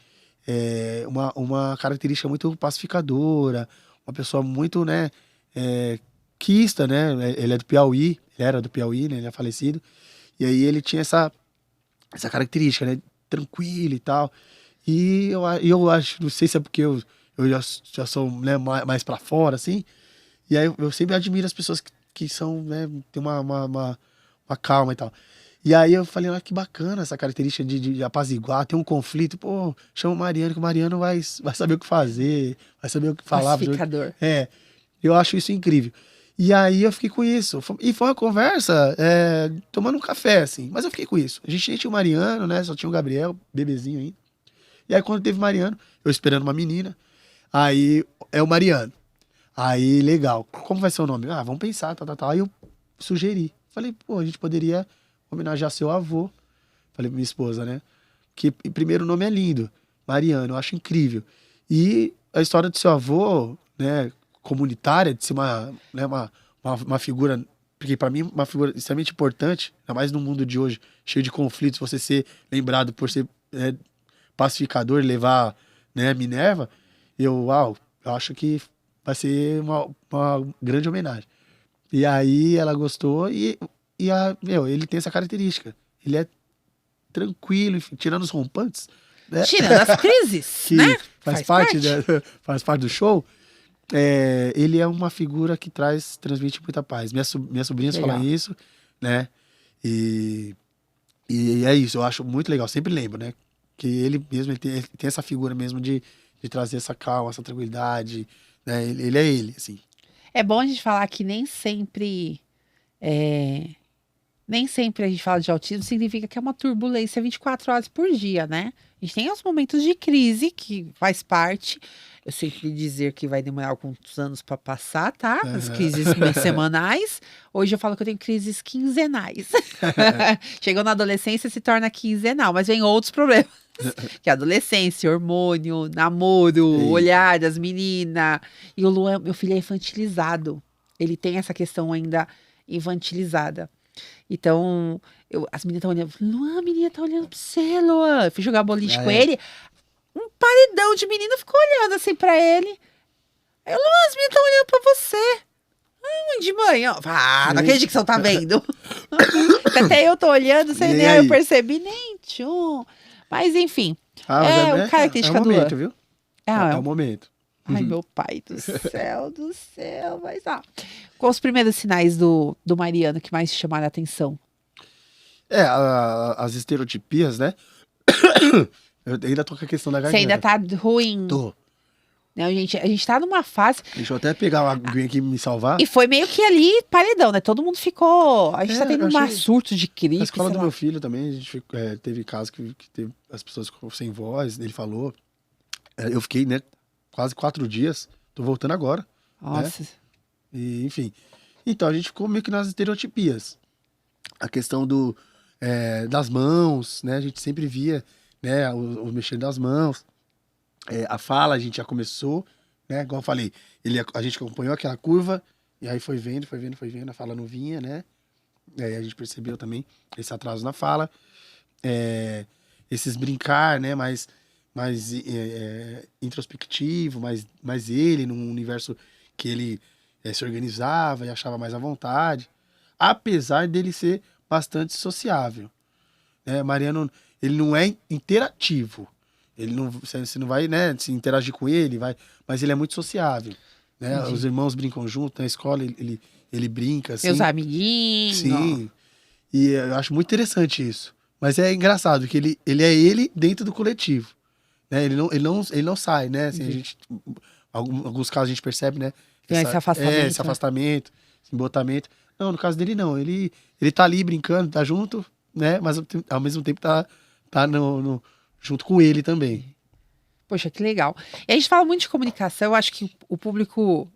uma característica muito pacificadora, uma pessoa muito, né, quista, né? Ele é do Piauí, ele era do Piauí, né? Ele é falecido. E aí ele tinha essa característica, né? Tranquilo e tal. E eu acho, não sei se é porque eu já sou, né, mais pra fora, assim. E aí eu sempre admiro as pessoas que são, né, tem uma calma e tal. E aí eu falei, olha que bacana essa característica de apaziguar, tem um conflito, pô, chama o Mariano, que o Mariano vai saber o que fazer, vai saber o que falar. Pacificador. Eu acho isso incrível. E aí eu fiquei com isso. E foi uma conversa, tomando um café, assim. Mas eu fiquei com isso. A gente nem tinha o Mariano, né? Só tinha o Gabriel, bebezinho ainda. E aí quando teve o Mariano, eu esperando uma menina, aí é o Mariano. Aí, legal. Como vai ser o nome? Ah, vamos pensar, tal. Aí eu sugeri. Falei, pô, a gente poderia homenagear seu avô. Falei pra minha esposa, né? Que primeiro o nome é lindo. Mariano, eu acho incrível. E a história do seu avô, né, comunitária, de ser uma figura, porque para mim uma figura extremamente importante, ainda mais no mundo de hoje, cheio de conflitos, você ser lembrado por ser pacificador, levar, né, Minerva, eu acho que vai ser uma grande homenagem. E aí ela gostou ele tem essa característica. Ele é tranquilo, enfim, tirando os rompantes, né? Tirando as crises, Que né? faz parte. Faz parte do show. Ele é uma figura que transmite muita paz. Minhas sobrinhas Legal. falam isso, né? E é isso, eu acho muito legal. Sempre lembro, né? Que ele mesmo ele tem essa figura mesmo de trazer essa calma, essa tranquilidade, né? Ele é ele, assim. É bom a gente falar que nem sempre a gente fala de autismo significa que é uma turbulência 24 horas por dia, né? A gente tem os momentos de crise, que faz parte. Eu sempre dizer que vai demorar alguns anos para passar, tá? As crises semanais. Hoje eu falo que eu tenho crises quinzenais. Chegou na adolescência, se torna quinzenal, mas vem outros problemas. Que é adolescência, hormônio, namoro, Eita. olhar das meninas. E o Luan, meu filho é infantilizado. Ele tem essa questão ainda infantilizada. Então, as meninas estão olhando. Luan, a menina tá olhando pra você, Luan. Eu fui jogar boliche com ele. Um paredão de menina ficou olhando assim pra ele. Eu, Luan, as meninas estão olhando pra você. De manhã. Não acredito que você não tá vendo. Até eu tô olhando, sem nem eu percebi, nem tchum. Mas enfim, Mas característica é o do momento, Luan. viu? É o momento. Ai, meu pai do céu, mas quais os primeiros sinais do Mariano que mais te chamaram a atenção? As estereotipias, né? Eu ainda tô com a questão da Você garganta. ainda tá ruim? Tô. Não, a gente tá numa fase. Deixa eu até pegar uma aguinha aqui e me salvar. E foi meio que ali paredão, né? Todo mundo ficou. A gente tá tendo eu um achei- surto de Na gripe. escola sei do lá. meu filho também, a gente teve casos que as pessoas ficam sem voz, ele falou. Eu fiquei, né, quase 4 dias. Tô voltando agora. Nossa. E, enfim. Então, a gente ficou meio que nas estereotipias. A questão das mãos, né? A gente sempre via, né, o mexer das mãos. A fala, a gente já começou, né? Igual eu falei, a gente acompanhou aquela curva, e aí foi vendo, a fala não vinha, né? E aí a gente percebeu também esse atraso na fala. Esses brincar, né? Mais introspectivo, mais ele, num universo que ele se organizava e achava mais à vontade. Apesar dele ser bastante sociável, né? Mariano, ele não é interativo. Ele não, você não vai, né, se interagir com ele, mas ele é muito sociável, né? Entendi. Os irmãos brincam junto, na escola ele brinca, assim. Meus amiguinhos. Sim, e eu acho muito interessante isso. Mas é engraçado que ele é ele dentro do coletivo, né? Ele não sai, né? Assim, a gente, alguns casos a gente percebe, né? Tem esse afastamento. Esse afastamento, esse embotamento. Não, no caso dele não, ele tá ali brincando, tá junto, né? Mas ao mesmo tempo tá junto com ele também. Poxa, que legal. E a gente fala muito de comunicação, eu acho que o público,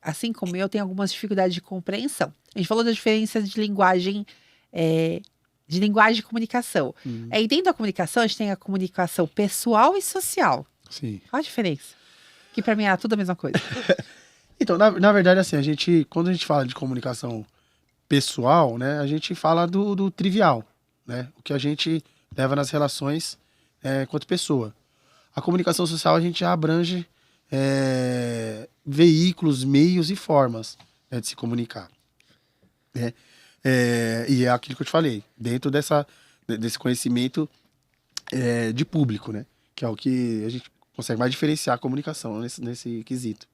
assim como eu, tem algumas dificuldades de compreensão. A gente falou da diferença de linguagem e comunicação. E dentro da comunicação, a gente tem a comunicação pessoal e social. Sim. Qual a diferença? Que pra mim é tudo a mesma coisa. Então, na verdade, assim, quando a gente fala de comunicação pessoal, né, a gente fala do trivial, né? O que a gente leva nas relações quanto pessoa. A comunicação social a gente já abrange veículos, meios e formas, né, de se comunicar, né? E é aquilo que eu te falei, dentro desse conhecimento de público, né? Que é o que a gente consegue mais diferenciar a comunicação nesse quesito.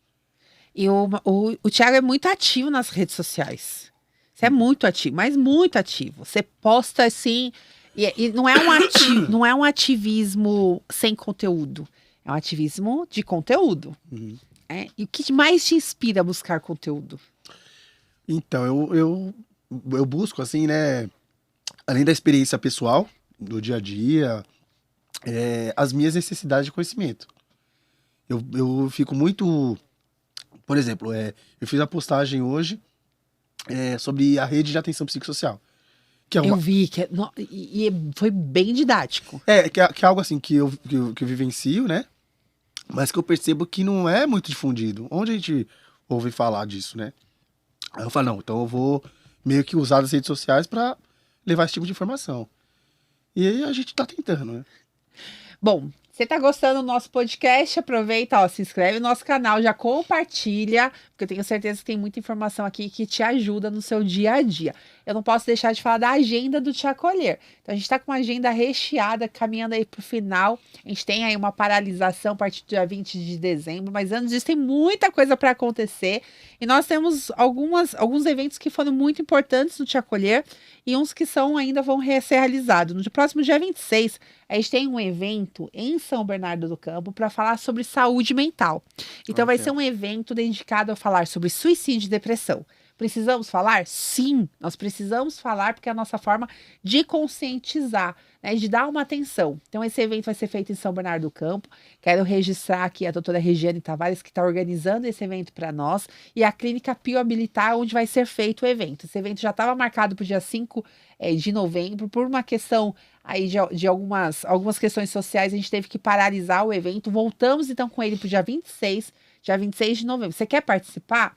E o Thiago é muito ativo nas redes sociais. Você é muito ativo, mas muito ativo. Você posta assim. E não é não é um ativismo sem conteúdo. É um ativismo de conteúdo. E o que mais te inspira a buscar conteúdo? Então, eu busco, assim, né? Além da experiência pessoal, do dia a dia, as minhas necessidades de conhecimento. Eu fico muito. Por exemplo, eu fiz a postagem hoje sobre a rede de atenção psicossocial. Que é Eu vi, foi bem didático. que é algo assim que eu vivencio, né? Mas que eu percebo que não é muito difundido. Onde a gente ouve falar disso, né? Aí eu falo, não, então eu vou meio que usar as redes sociais para levar esse tipo de informação. E aí a gente tá tentando, né? Bom, você tá gostando do nosso podcast? Aproveita, ó, se inscreve no nosso canal, já compartilha, porque eu tenho certeza que tem muita informação aqui que te ajuda no seu dia a dia. Eu não posso deixar de falar da agenda do Te Acolher. Então, a gente tá com uma agenda recheada, caminhando aí pro final. A gente tem aí uma paralisação a partir do dia 20 de dezembro, mas antes disso tem muita coisa para acontecer. E nós temos alguns eventos que foram muito importantes no Te Acolher e uns que ainda vão ser realizados. No próximo dia 26, a gente tem um evento em São Bernardo do Campo para falar sobre saúde mental. Então, vai ser um evento dedicado a falar sobre suicídio e depressão. Precisamos falar? Sim, nós precisamos falar porque é a nossa forma de conscientizar, né, de dar uma atenção. Então, esse evento vai ser feito em São Bernardo do Campo. Quero registrar aqui a doutora Regiane Tavares, que está organizando esse evento para nós, e a Clínica Pio Habilitar, onde vai ser feito o evento. Esse evento já estava marcado para o dia 5 de novembro, por uma questão aí de algumas questões sociais, a gente teve que paralisar o evento. Voltamos, então, com ele para o dia 26 de novembro. Você quer participar?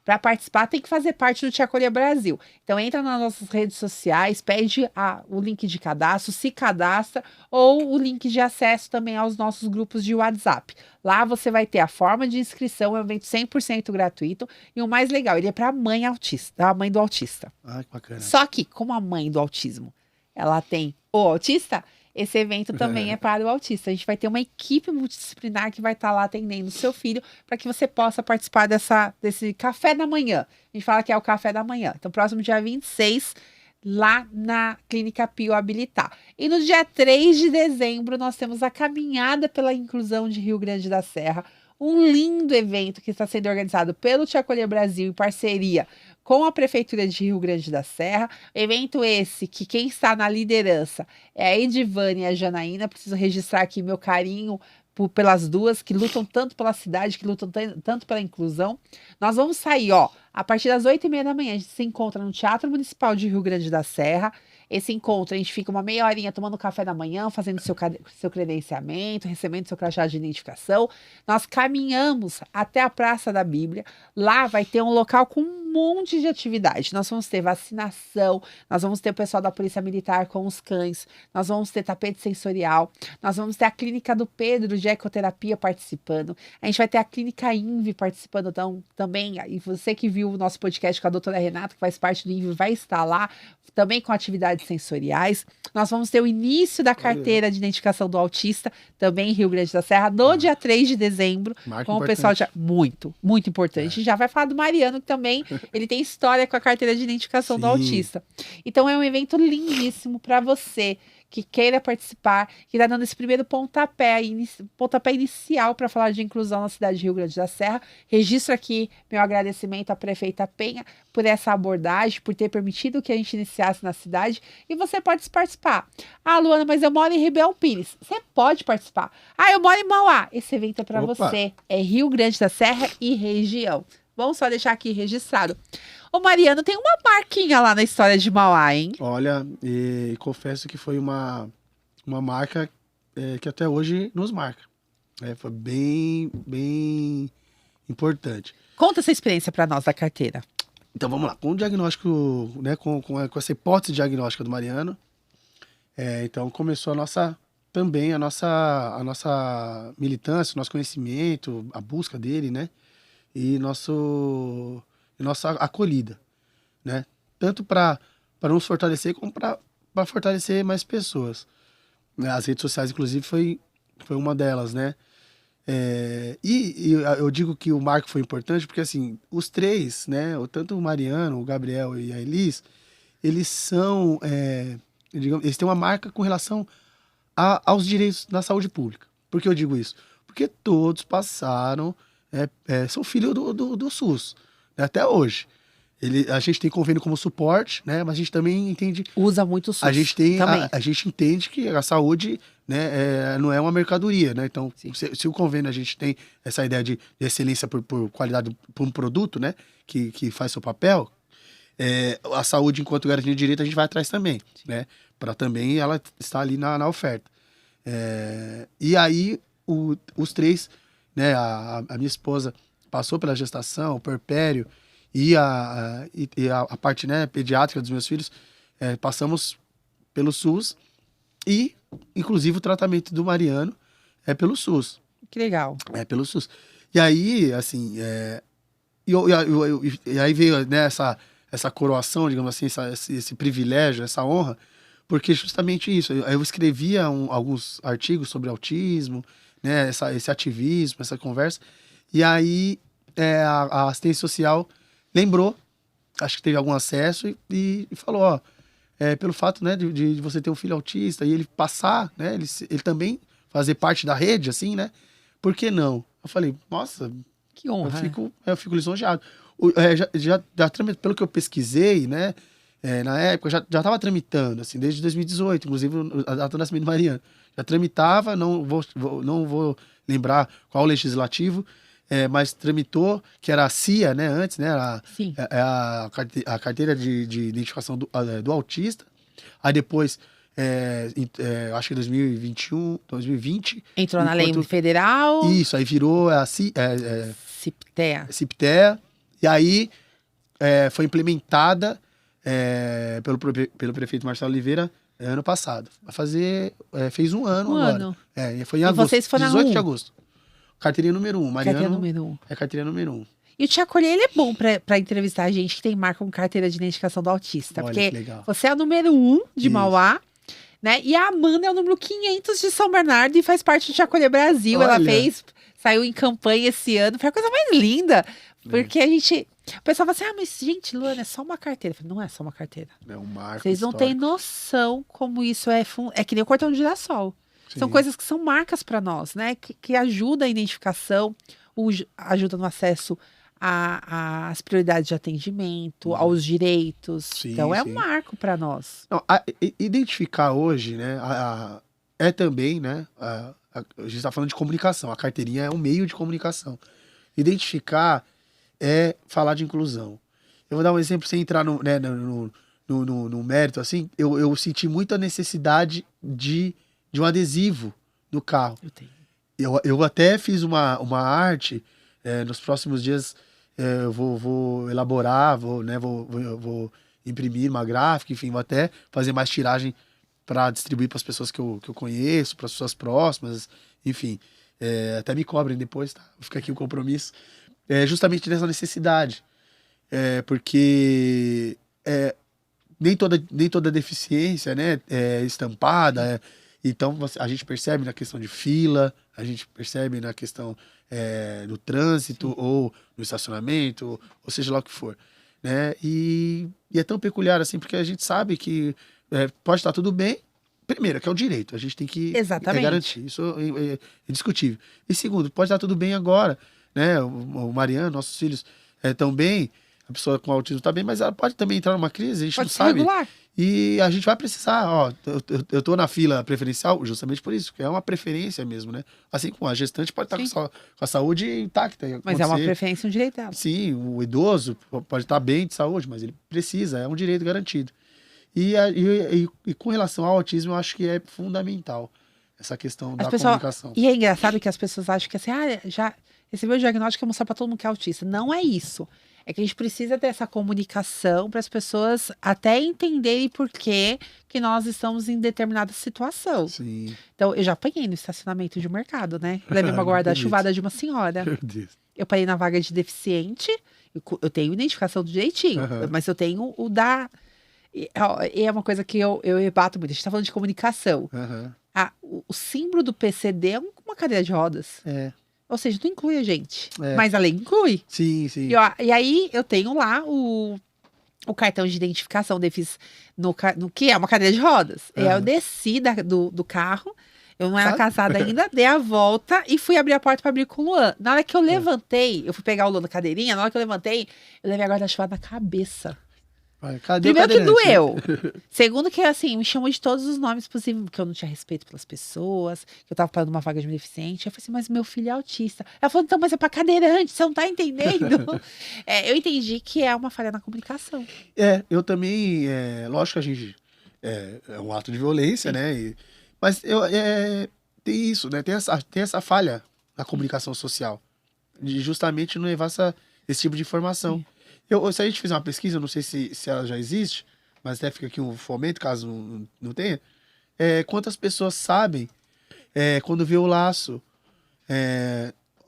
Para participar, tem que fazer parte do Te Acolher Brasil. Então, entra nas nossas redes sociais, pede o link de cadastro, se cadastra, ou o link de acesso também aos nossos grupos de WhatsApp. Lá você vai ter a forma de inscrição, é um evento 100% gratuito. E o mais legal, ele é para a mãe autista, a mãe do autista. Ah, que bacana. Só que, como a mãe do autismo, ela tem o autista, esse evento também é para o autista. A gente vai ter uma equipe multidisciplinar que vai estar lá atendendo o seu filho para que você possa participar desse café da manhã. A gente fala que é o café da manhã. Então, próximo dia 26, lá na Clínica Pio Habilitar. E no dia 3 de dezembro, nós temos a Caminhada pela Inclusão de Rio Grande da Serra, um lindo evento que está sendo organizado pelo Te Acolher Brasil em parceria com a Prefeitura de Rio Grande da Serra. Evento esse que quem está na liderança é a Edivane e a Janaína. Preciso registrar aqui meu carinho pelas duas, que lutam tanto pela cidade, que lutam tanto pela inclusão. Nós vamos sair, ó, a partir das 8h30 da manhã. A gente se encontra no Teatro Municipal de Rio Grande da Serra. Esse encontro, a gente fica uma meia horinha tomando café da manhã, fazendo seu credenciamento, recebendo seu crachá de identificação. Nós caminhamos até a Praça da Bíblia. Lá vai ter um local com monte de atividade. Nós vamos ter vacinação, nós vamos ter o pessoal da Polícia Militar com os cães, nós vamos ter tapete sensorial, nós vamos ter a clínica do Pedro de ecoterapia participando, a gente vai ter a clínica INVI participando também, e você que viu o nosso podcast com a doutora Renata, que faz parte do INVI, vai estar lá, também com atividades sensoriais. Nós vamos ter o início da carteira de identificação do autista, também em Rio Grande da Serra, no dia 3 de dezembro, com o pessoal já... Muito, muito importante. Já vai falar do Mariano, que também ele tem história com a carteira de identificação do autista. Então é um evento lindíssimo para você que queira participar, que está dando esse primeiro pontapé inicial para falar de inclusão na cidade de Rio Grande da Serra. Registro aqui meu agradecimento à prefeita Penha por essa abordagem, por ter permitido que a gente iniciasse na cidade. E você pode participar. Ah, Luana, mas eu moro em Ribeirão Pires. Você pode participar. Ah, eu moro em Mauá. Esse evento é para você. É Rio Grande da Serra e região. Vamos só deixar aqui registrado. Ô Mariano, tem uma marquinha lá na história de Mauá, hein? Olha, e confesso que foi uma marca que até hoje nos marca. Foi bem importante. Conta essa experiência para nós da carteira. Então vamos lá. Com o diagnóstico, né, com essa hipótese diagnóstica do Mariano, então começou a nossa militância, nosso conhecimento, a busca dele, né? E nossa acolhida, né? Tanto para nos fortalecer como para fortalecer mais pessoas. As redes sociais, inclusive, foi uma delas, né? E eu digo que o marco foi importante porque, assim, os três, né? Tanto o Mariano, o Gabriel e a Elis, eles são, eles têm uma marca com relação aos direitos na saúde pública. Por que eu digo isso? Porque todos passaram... são filhos do SUS, né, até hoje. A gente tem convênio como suporte, né, mas a gente também entende... Usa muito o SUS. A gente entende que a saúde, né, não é uma mercadoria, né? Então, se o convênio a gente tem essa ideia de excelência por qualidade, por um produto, né, que faz seu papel, a saúde, enquanto garantia de direito, a gente vai atrás também, né? Para também ela estar ali na oferta. E aí, os três... Né, a minha esposa passou pela gestação, o puerpério e a parte, né, pediátrica dos meus filhos, passamos pelo SUS e, inclusive, o tratamento do Mariano pelo SUS. Que legal. Pelo SUS. E aí, assim, e aí veio, né, essa coroação, digamos assim, esse privilégio, essa honra, porque justamente isso, eu escrevia alguns artigos sobre autismo, né, esse ativismo, essa conversa, e aí a assistência social lembrou, acho que teve algum acesso e falou, pelo fato, né, de você ter um filho autista e ele passar, né, ele também fazer parte da rede, assim, né, por que não? Eu falei, nossa, que honra, eu fico lisonjeado. Pelo que eu pesquisei, né, na época, já estava tramitando, assim, desde 2018, inclusive a data do nascimento do Mariano. Já tramitava, não vou lembrar qual o legislativo, mas tramitou, que era a CIA, né, antes, né, a carteira de identificação do autista. Aí depois, acho que 2020... Entrou na lei federal. Isso, aí virou a CIPTEA. E aí foi implementada pelo prefeito Marcelo Oliveira ano passado. Fez um ano agora. Foi em agosto. Vocês foram 18 de agosto. Carteirinha número 1. Mariano carteira número 1. Carteirinha número 1. E o Te Acolher, ele é bom pra entrevistar a gente que tem marca com carteira de identificação do autista. Olha, porque legal. você é o número 1 de Mauá, né? E a Amanda é o número 500 de São Bernardo e faz parte do Te Acolher Brasil. Olha. Ela saiu em campanha esse ano. Foi a coisa mais linda. Porque o pessoal fala assim, mas gente, Luana, é só uma carteira. Eu falei, não é só uma carteira. É um marco Vocês não têm noção como isso é que nem o cordão de girassol. Sim. São coisas que são marcas para nós, né? Que ajudam a identificação, ajuda no acesso às prioridades de atendimento, aos direitos. Sim, então é um marco para nós. Não, identificar hoje, né? Também, né? A gente está falando de comunicação. A carteirinha é um meio de comunicação. Identificar é falar de inclusão. Eu vou dar um exemplo sem entrar no mérito, assim. Eu senti muita necessidade de um adesivo no carro. Eu tenho. Eu até fiz uma arte, nos próximos dias eu vou elaborar, vou imprimir uma gráfica, enfim, vou até fazer mais tiragem para distribuir para as pessoas que eu conheço, para as pessoas próximas, enfim. Até me cobrem depois, tá? Fica aqui o compromisso. Justamente nessa necessidade. Porque nem toda deficiência, né, é estampada. Então a gente percebe na questão de fila, a gente percebe na questão do trânsito, sim, ou no estacionamento, ou seja lá o que for. Né? E é tão peculiar assim, porque a gente sabe que pode estar tudo bem. Primeiro, que é o direito, a gente tem que garantir, isso é indiscutível. E segundo, pode estar tudo bem agora, né? O Mariano, nossos filhos estão bem, a pessoa com autismo está bem, mas ela pode também entrar numa crise, a gente não sabe. Regular. E a gente vai precisar, eu tô na fila preferencial justamente por isso, que é uma preferência mesmo, né? Assim como a gestante pode estar com a saúde intacta. Mas é uma preferência, um direito dela. Sim, o idoso pode estar bem de saúde, mas ele precisa, é um direito garantido. E com relação ao autismo, eu acho que é fundamental essa questão da comunicação. E é engraçado que as pessoas acham que assim, já recebeu o diagnóstico, é mostrar para todo mundo que é autista. Não é isso. É que a gente precisa ter essa comunicação para as pessoas até entenderem por que nós estamos em determinada situação. Sim. Então, eu já apanhei no estacionamento de mercado, né? Levei uma guarda-chuvada de uma senhora. Meu Deus. Eu parei na vaga de deficiente. Eu tenho identificação do jeitinho, mas eu tenho o da... E é uma coisa que eu rebato muito. A gente tá falando de comunicação. O símbolo do PCD é uma cadeira de rodas. Ou seja, não inclui a gente. Mas a lei inclui. Sim, sim. E aí eu tenho lá o cartão de identificação no que é uma cadeira de rodas. E aí eu desci do carro. Eu não era casada ainda, dei a volta e fui abrir a porta para abrir com o Luan. Na hora que eu levantei, eu fui pegar o Luan na cadeirinha, na hora que eu levantei, eu levei a guarda-chuva na cabeça. Primeiro que doeu. Segundo que, assim, me chamou de todos os nomes possíveis, porque eu não tinha respeito pelas pessoas, que eu tava parando uma vaga de um deficiente. Eu falei assim, mas meu filho é autista. Ela falou, então, mas é pra cadeirante, você não tá entendendo? Eu entendi que é uma falha na comunicação. Eu também, lógico que a gente, é um ato de violência, né? Mas tem isso, né? Tem essa falha na comunicação social, de justamente não levar esse tipo de informação. Sim. Se a gente fizer uma pesquisa, eu não sei se ela já existe, mas até fica aqui um fomento, caso não tenha. Quantas pessoas sabem, quando vê o laço,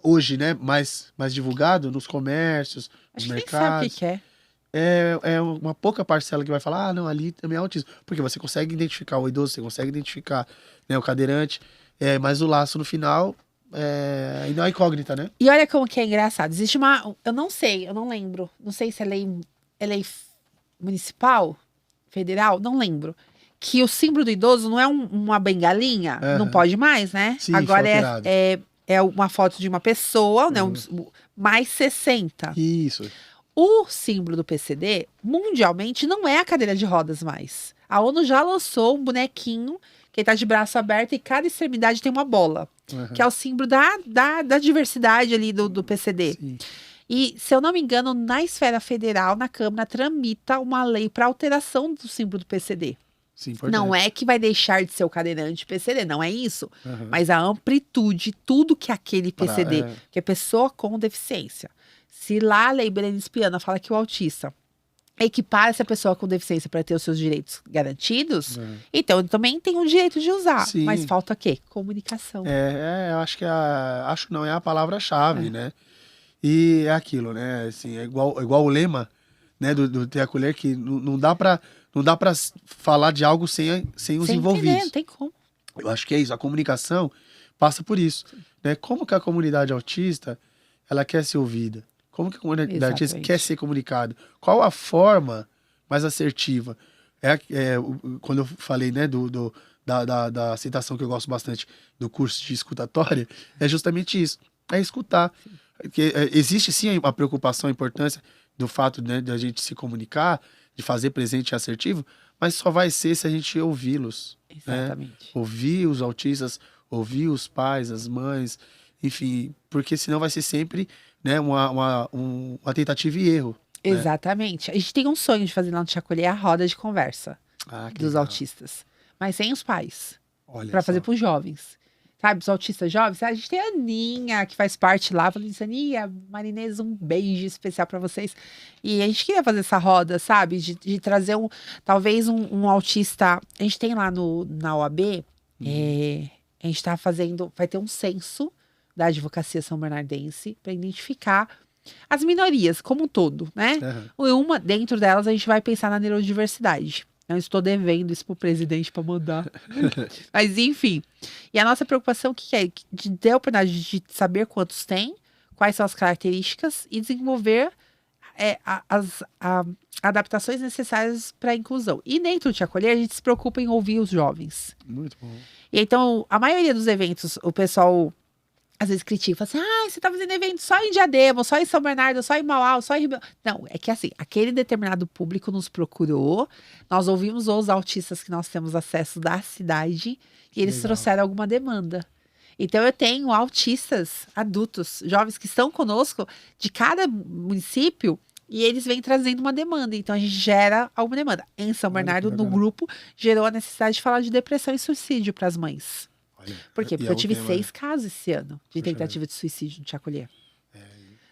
hoje, né, mais divulgado nos comércios, nos mercados. Sabe o que é. É uma pouca parcela que vai falar, não, ali também é autismo. Porque você consegue identificar o idoso, você consegue identificar, né, o cadeirante, mas o laço no final... ainda é uma incógnita, né? E olha como que é engraçado. Existe eu não sei, eu não lembro. Não sei se é lei municipal, federal, não lembro. Que o símbolo do idoso não é uma bengalinha, não pode mais, né? Sim, agora é uma foto de uma pessoa, né? Mais 60. Isso. O símbolo do PCD, mundialmente, não é a cadeira de rodas mais. A ONU já lançou um bonequinho que tá de braço aberto e cada extremidade tem uma bola. Que é o símbolo da diversidade ali do PCD. Sim. E, se eu não me engano, na esfera federal, na Câmara, tramita uma lei para alteração do símbolo do PCD. Sim, não é que vai deixar de ser o cadeirante PCD, não é isso. Mas a amplitude, tudo que aquele PCD, que é pessoa com deficiência. Se lá a lei Belém Espiana fala que o autista equipara essa pessoa com deficiência para ter os seus direitos garantidos, então ele também tem o direito de usar. Sim. Mas falta o quê? Comunicação. Eu acho que acho não, é a palavra-chave, né? E é aquilo, né? Assim, é igual o lema, né, do Ter a Colher, que não dá para falar de algo sem os envolvidos. Entender, não tem como. Eu acho que é isso, a comunicação passa por isso, né? Como que a comunidade autista, ela quer ser ouvida? Como que a comunidade autista quer ser comunicada? Qual a forma mais assertiva? Quando eu falei, né, da citação que eu gosto bastante do curso de escutatória, é justamente isso, é escutar. Porque existe sim a preocupação, a importância do fato, né, de a gente se comunicar, de fazer presente e assertivo, mas só vai ser se a gente ouvi-los. Exatamente. Né? Ouvir os autistas, ouvir os pais, as mães, enfim, porque senão vai ser sempre, né, uma tentativa e erro. Exatamente. Né? A gente tem um sonho de fazer lá no Te Acolher a roda de conversa dos autistas, mas sem os pais, para fazer para os jovens. sabe, os autistas jovens. A gente tem a Aninha, que faz parte lá. Falei assim, Aninha, Marinês, um beijo especial pra vocês. E a gente queria fazer essa roda, sabe? De trazer talvez um autista. A gente tem lá na OAB, a gente tá fazendo, vai ter um censo da Advocacia São Bernardense para identificar as minorias como um todo, né? Aham. Dentro delas, a gente vai pensar na neurodiversidade. Eu estou devendo isso pro presidente para mandar. Mas, enfim. E a nossa preocupação, o que é? De ter a oportunidade de saber quantos tem, quais são as características e desenvolver as adaptações necessárias para a inclusão. E dentro de acolher, a gente se preocupa em ouvir os jovens. Muito bom. E então, a maioria dos eventos, o pessoal às vezes critica, fala assim, você tá fazendo evento só em Diadema, só em São Bernardo, só em Mauá, só em Ribeirão. Não, é que assim, aquele determinado público nos procurou, nós ouvimos os autistas que nós temos acesso da cidade e eles Legal. trouxeram alguma demanda. Então eu tenho autistas adultos, jovens que estão conosco de cada município e eles vêm trazendo uma demanda. Então a gente gera alguma demanda. Em São Olha que Bernardo, no bacana. grupo, gerou a necessidade de falar de depressão e suicídio para as mães. Olha, Por quê? e Porque é eu um tive tema, 6 casos esse ano de Puxa tentativa de suicídio no Te Acolher. É,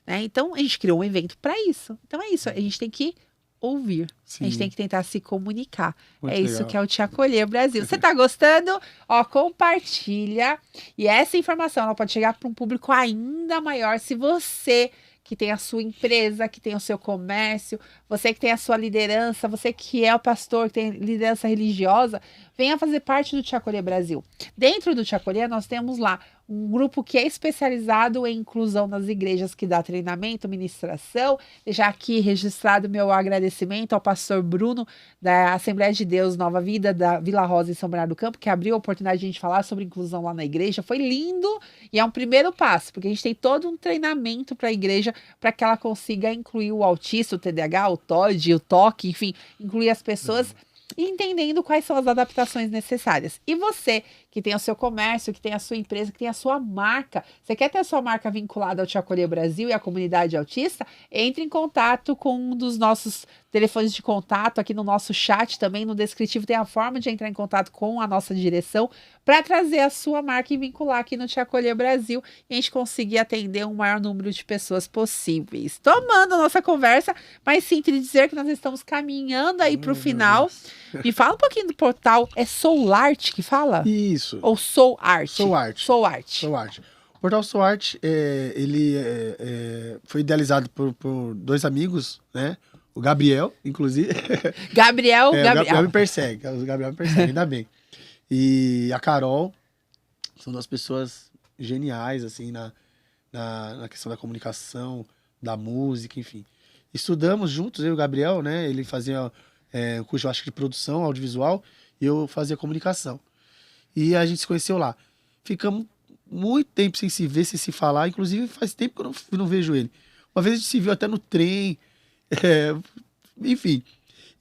Né? Então, a gente criou um evento para isso. Então, é isso. A gente tem que ouvir. A gente sim, tem que tentar se comunicar. muito É isso legal. que é o Te Acolher Brasil. Você tá gostando? Ó, compartilha. E essa informação, ela pode chegar para um público ainda maior se você que tem a sua empresa, que tem o seu comércio, você que tem a sua liderança, você que é o pastor, que tem liderança religiosa, venha fazer parte do Te Acolher Brasil. Dentro do Te Acolher, nós temos lá um grupo que é especializado em inclusão nas igrejas, que dá treinamento, ministração. Deixar aqui registrado meu agradecimento ao pastor Bruno, da Assembleia de Deus Nova Vida, da Vila Rosa em São Bernardo do Campo, que abriu a oportunidade de a gente falar sobre inclusão lá na igreja. Foi lindo e é um primeiro passo, porque a gente tem todo um treinamento para a igreja, para que ela consiga incluir o autista, o TDAH, o TOD, o TOC, enfim, incluir as pessoas e entendendo quais são as adaptações necessárias. E você, que tem o seu comércio, que tem a sua empresa, que tem a sua marca, você quer ter a sua marca vinculada ao Te Acolher Brasil e à comunidade autista? Entre em contato com um dos nossos telefones de contato, aqui no nosso chat também, no descritivo tem a forma de entrar em contato com a nossa direção para trazer a sua marca e vincular aqui no Te Acolher Brasil e a gente conseguir atender um maior número de pessoas possíveis. Tomando a nossa conversa, mas sinto lhe dizer que nós estamos caminhando aí para o Meu final. Deus. Me fala um pouquinho do portal. É Soulart que fala? Isso. Ou Soulart? Soulart. Soulart. Soulart. O Portal Soulart, ele foi idealizado por dois amigos, né? O Gabriel, inclusive. Gabriel. O Gabriel me persegue. O Gabriel me persegue, ainda bem. E a Carol são duas pessoas geniais, assim, na questão da comunicação, da música, enfim. Estudamos juntos, eu e o Gabriel, né? Ele fazia um curso, eu acho, de produção audiovisual e eu fazia comunicação. E a gente se conheceu lá. Ficamos muito tempo sem se ver, sem se falar. Inclusive, faz tempo que eu não vejo ele. Uma vez a gente se viu até no trem. Enfim.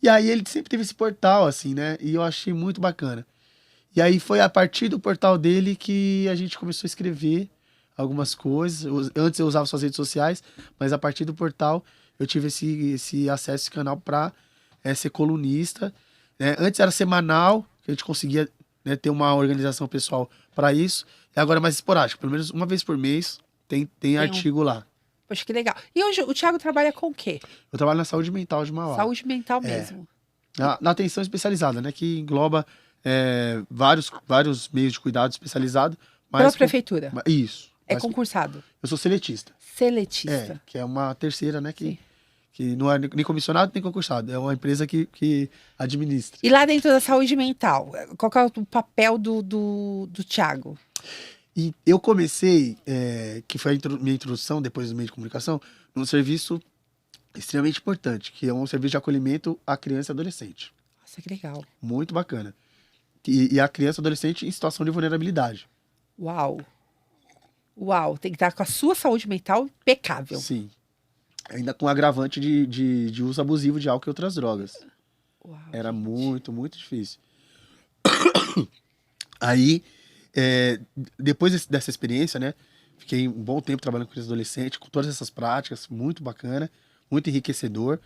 E aí ele sempre teve esse portal, assim, né? E eu achei muito bacana. E aí foi a partir do portal dele que a gente começou a escrever algumas coisas. Antes eu usava suas redes sociais, mas a partir do portal eu tive esse acesso, esse canal para ser colunista. Né? Antes era semanal, que a gente conseguia, né, ter uma organização pessoal para isso. E agora é mais esporádico. Pelo menos uma vez por mês tem artigo lá. Poxa, que legal. E hoje o Thiago trabalha com o quê? Eu trabalho na saúde mental de Mauá. Saúde mental mesmo. Na atenção especializada, né? Que engloba vários meios de cuidado especializado. Pela prefeitura. Isso. É concursado. Eu sou seletista. Seletista. Que é uma terceira, né? Que não é nem comissionado nem concursado. É uma empresa que administra. E lá dentro da saúde mental, qual que é o papel do Thiago? E eu comecei, que foi minha introdução, depois do meio de comunicação, num serviço extremamente importante, que é um serviço de acolhimento à criança e adolescente. Nossa, que legal. Muito bacana. E a criança e adolescente em situação de vulnerabilidade. Uau. Uau, tem que estar com a sua saúde mental impecável. Sim. Ainda com agravante de uso abusivo de álcool e outras drogas. Uau, Era gente. muito, muito difícil. Aí, depois dessa experiência, né? Fiquei um bom tempo trabalhando com criança e adolescente, com todas essas práticas, muito bacana, muito enriquecedor.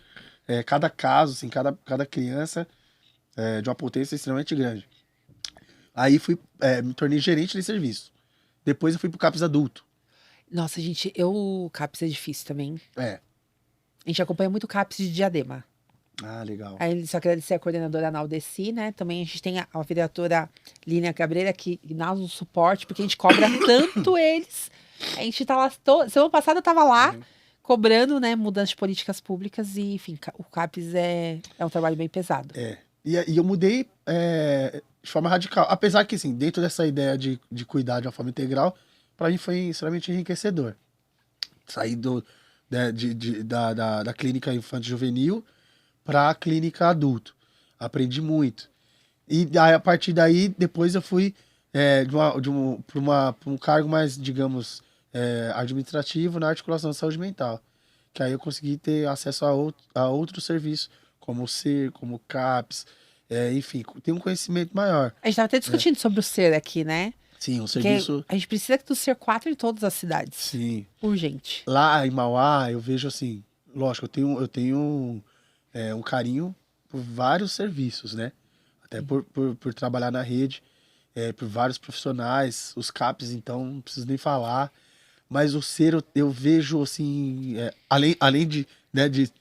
Cada caso, assim, cada criança de uma potência extremamente grande. Aí me tornei gerente de serviço. Depois eu fui pro CAPS adulto. Nossa, gente, o CAPS é difícil também. É. A gente acompanha muito o CAPS de Diadema. Ah, legal. Aí só agradecer a coordenadora Naldeci, né? Também a gente tem a vereadora Línia Cabreira que dá um suporte, porque a gente cobra tanto eles. A gente tá lá, semana passada eu tava lá, cobrando, né, mudança de políticas públicas e, enfim, o CAPS é um trabalho bem pesado. E eu mudei de forma radical. Apesar que, assim, dentro dessa ideia de cuidar de uma forma integral, para mim foi extremamente enriquecedor. Sair da clínica infanto-juvenil para a clínica adulto. Aprendi muito. E aí, a partir daí, depois eu fui para um cargo mais, digamos, administrativo na articulação de saúde mental. Que aí eu consegui ter acesso a outros serviços, como o SER, como o CAPS, enfim, tem um conhecimento maior. A gente estava até discutindo sobre o SER aqui, né? Sim, um Porque serviço... a gente precisa do SER 4 em todas as cidades. Sim. Urgente. Lá em Mauá, eu vejo assim, lógico, eu tenho um carinho por vários serviços, né? Até por trabalhar na rede, por vários profissionais, os CAPs, então, não preciso nem falar. Mas o SER, eu vejo, assim, além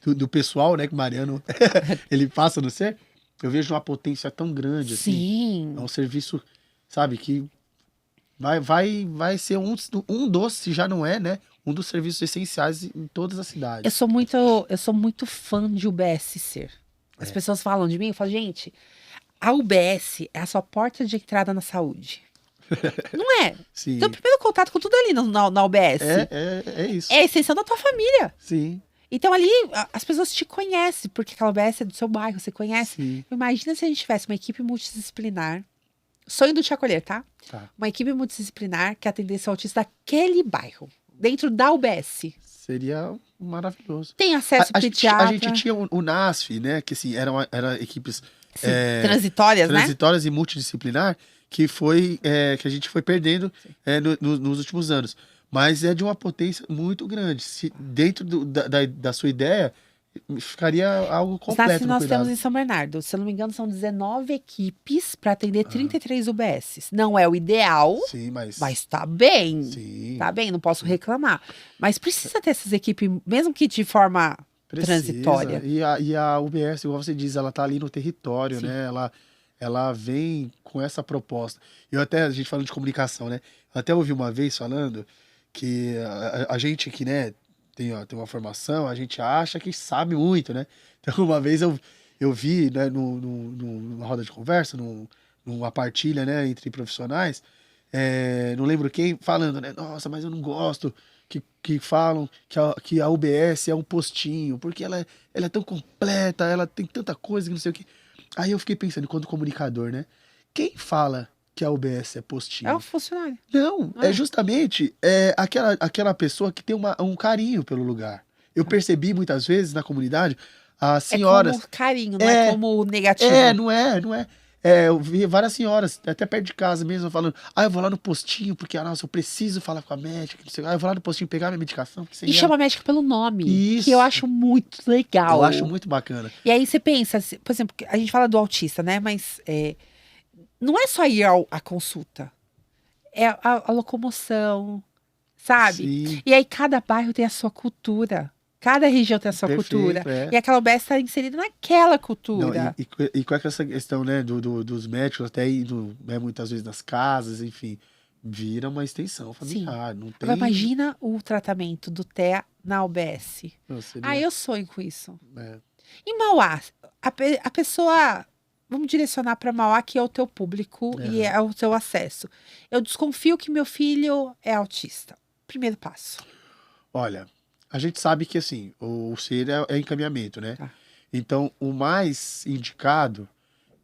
do pessoal, né, que o Mariano, ele passa no SER, eu vejo uma potência tão grande, assim. Sim. É um serviço, sabe, que vai ser um dos, se já não é, né, um dos serviços essenciais em todas as cidades. Eu sou muito fã de UBS SER. As pessoas falam de mim, eu falo, gente, a UBS é a sua porta de entrada na saúde. Não é? Sim. Então, primeiro contato com tudo ali na UBS. É isso. É a extensão da tua família. Sim. Então ali as pessoas te conhecem, porque aquela UBS é do seu bairro, você conhece. Sim. Imagina se a gente tivesse uma equipe multidisciplinar. Sonho do Te Acolher, tá? Tá. Uma equipe multidisciplinar que atendesse o autista daquele bairro, dentro da UBS. Seria maravilhoso. Tem acesso pediatra. A gente tinha o NASF, né? Que assim, eram equipes Sim, transitórias, né? transitórias e multidisciplinar, que a gente foi perdendo nos últimos anos. Mas é de uma potência muito grande. Se dentro da sua ideia, ficaria algo Os completo NASF no nós cuidado. temos em São Bernardo. Se eu não me engano, são 19 equipes para atender 33 UBSs. Não é o ideal, Sim, mas tá bem. sim, Tá bem, não posso reclamar. Mas precisa ter essas equipes, mesmo que de forma transitória. E a UBS, igual você diz, ela tá ali no território, Sim. né? Ela vem com essa proposta. A gente falando de comunicação, né? Eu até ouvi uma vez falando que a gente que, né, tem uma formação, a gente acha que sabe muito, né? Então, uma vez eu vi, né, numa roda de conversa, numa partilha, né, entre profissionais, não lembro quem, falando, né? Nossa, mas eu não gosto que falam que a UBS é um postinho, porque ela é tão completa, ela tem tanta coisa que não sei o quê. Aí eu fiquei pensando, enquanto comunicador, né? Quem fala que a UBS é postinho? É o funcionário. Não, é justamente aquela pessoa que tem um carinho pelo lugar. Eu percebi muitas vezes na comunidade as senhoras. É como carinho, não é como negativo. Não é. Eu vi várias senhoras, até perto de casa mesmo, falando: eu vou lá no postinho, porque, nossa, eu preciso falar com a médica, não sei, eu vou lá no postinho pegar minha medicação. E chama a médica pelo nome, Isso. que eu acho muito legal. Eu acho muito bacana. E aí você pensa, por exemplo, a gente fala do autista, né? Mas não é só ir à consulta. É a locomoção, sabe? Sim. E aí cada bairro tem a sua cultura. Cada região tem a sua Perfeito, cultura. é. E aquela UBS está inserida naquela Não, cultura. e com essa questão, né, dos médicos, até indo, né, muitas vezes nas casas, enfim, vira uma extensão familiar. Não tem... Agora, imagina o tratamento do TEA na UBS. Não, seria... Eu sonho com isso. É. Em Mauá, a pessoa... Vamos direcionar para Mauá, que é o teu público e é o teu acesso. Eu desconfio que meu filho é autista. Primeiro passo. Olha, a gente sabe que, assim, o SER é encaminhamento, né? Tá. Então, o mais indicado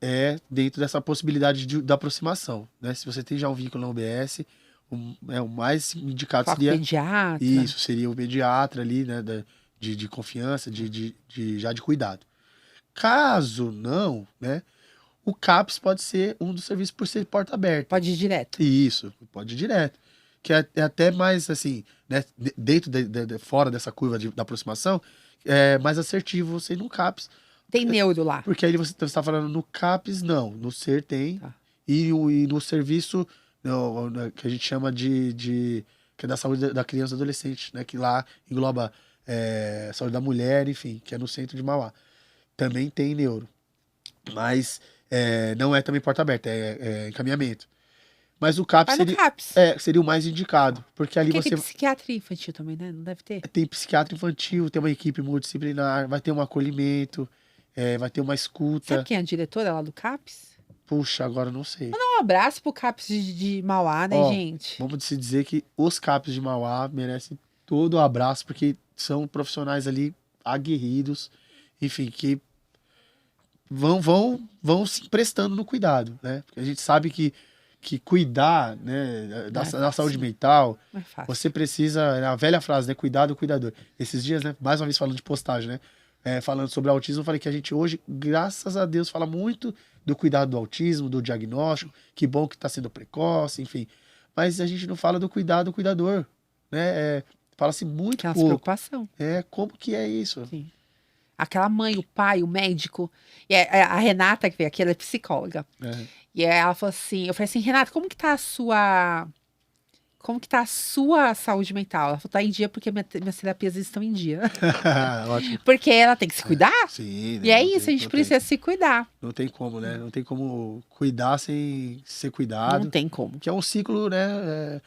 é dentro dessa possibilidade da aproximação, né? Se você tem já um vínculo na UBS, o mais indicado Foco seria... pediatra. Isso, seria o pediatra ali, né? De confiança, já de cuidado. Caso não, né? O CAPS pode ser um dos serviços por ser porta aberta. Pode ir direto. Isso, pode ir direto. Que é até mais, assim, né? Dentro, fora dessa curva da aproximação, é mais assertivo você ir no CAPS. Tem neuro lá. Porque aí você está falando no CAPS, não. No SER tem. Tá. E no serviço que a gente chama que é da saúde da criança e do adolescente, né? Que lá engloba saúde da mulher, enfim, que é no centro de Mauá. Também tem neuro. Mas não é também porta aberta, é encaminhamento. Mas o CAPS Vai no CAPS. seria o mais indicado. Porque ali Porque você tem psiquiatria infantil também, né? Não deve ter? tem psiquiatra infantil, tem uma equipe multidisciplinar, vai ter um acolhimento, vai ter uma escuta. Sabe quem é a diretora lá do CAPS? Puxa, agora eu não sei. Um abraço pro CAPS de Mauá, né, Ó, gente? Vamos se dizer que os CAPS de Mauá merecem todo o abraço, porque são profissionais ali aguerridos, enfim, que vão se prestando no cuidado, né? Porque a gente sabe que cuidar, né, da saúde mental, Não é fácil. você precisa, a velha frase, né, cuidar do cuidador. Esses dias, né, mais uma vez falando de postagem, né, falando sobre autismo, eu falei que a gente hoje, graças a Deus, fala muito do cuidado do autismo, do diagnóstico, que bom que está sendo precoce, enfim. Mas a gente não fala do cuidado do cuidador, né? Fala-se muito Aquelas pouco. preocupação. Como que é isso? Sim. Aquela mãe, o pai, o médico. E a Renata, que veio aqui, ela é psicóloga. E aí ela falou assim, eu falei assim, Renata, como que tá a sua saúde mental? Ela falou, tá em dia porque minhas terapias estão em dia. Ótimo. Porque ela tem que se cuidar. Sim, né? E é isso, a gente precisa se cuidar. Não tem como, né? Não tem como cuidar sem ser cuidado. Não tem como. Que é um ciclo, né?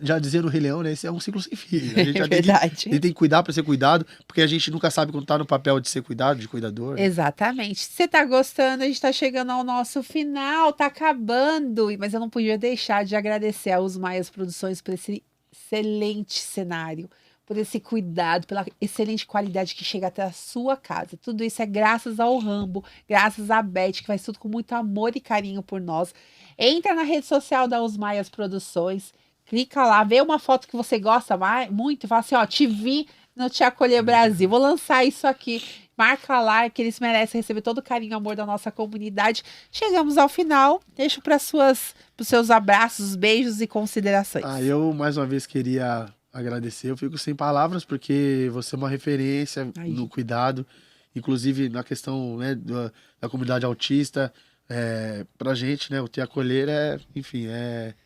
Já dizia no Rei Leão, né? Esse é um ciclo sem fim. A gente É verdade. tem que cuidar para ser cuidado, porque a gente nunca sabe quando tá no papel de ser cuidado, de cuidador. Exatamente. Se você tá gostando, a gente tá chegando ao nosso final, tá acabando. Mas eu não podia deixar de agradecer aos Maias Produções por esse excelente cenário, por esse cuidado, pela excelente qualidade que chega até a sua casa. Tudo isso é graças ao Rambo, graças à Beth, que faz tudo com muito amor e carinho por nós. Entra na rede social da Os Maias Produções, clica lá, vê uma foto que você gosta muito e fala assim, ó, te vi no Te Acolher Brasil, vou lançar isso aqui. Marca lá, que eles merecem receber todo o carinho e amor da nossa comunidade. Chegamos ao final, deixo para os seus abraços, beijos e considerações. Eu mais uma vez queria agradecer, eu fico sem palavras, porque você é uma referência no cuidado, inclusive na questão, né, da comunidade autista. Pra gente, né, o Te Acolher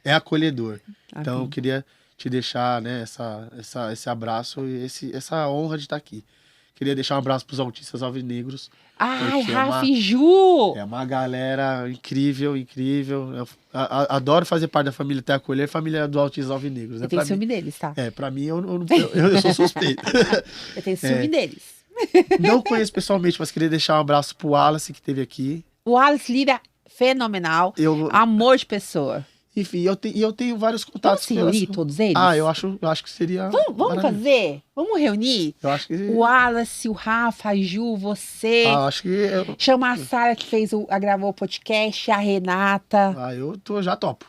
é acolhedor. Então eu queria te deixar, né, esse abraço e essa honra de estar aqui. Queria deixar um abraço pros autistas alvinegros. Ai, Rafa e Ju! É uma galera incrível. Eu adoro fazer parte da família Te Acolher, família do Autistas Alvinegros. Eu tenho ciúme deles, tá? Pra mim, eu sou suspeito. Eu tenho ciúme deles. Não conheço pessoalmente, mas queria deixar um abraço pro Wallace, que esteve aqui. O Wallace Lira, fenomenal. Amor de pessoa. Enfim, eu tenho vários contatos. Vamos se reunir todos eles? Eu acho que seria... Vamos fazer? Vamos reunir? Eu acho que... O Wallace, o Rafa, a Ju, você. Acho que... Chama a Sara, que gravou o podcast, a Renata. Eu já topo.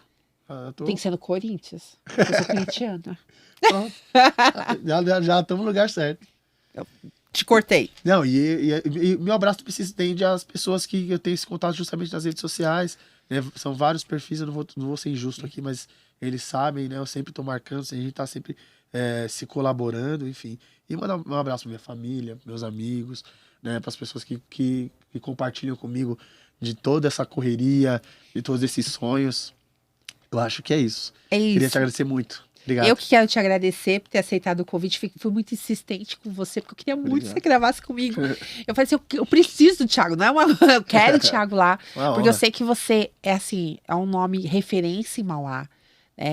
Tem que ser no Corinthians. Eu sou corintiana. Pronto. já estamos no lugar certo. Eu te cortei. Não, e meu abraço se estende às pessoas que eu tenho esse contato justamente nas redes sociais. São vários perfis, eu não vou ser injusto aqui, mas eles sabem, né? Eu sempre tô marcando, a gente tá sempre se colaborando, enfim. E mandar um abraço pra minha família, meus amigos, né? Para as pessoas que compartilham comigo de toda essa correria, de todos esses sonhos. Eu acho que é isso. É isso. Queria te agradecer muito. Obrigado. Eu que quero te agradecer por ter aceitado o convite. Fui muito insistente com você, porque eu queria muito que você gravasse comigo. Eu falei assim, eu preciso do Thiago, não é eu quero o Thiago lá. Porque eu sei que você é um nome referência em Mauá.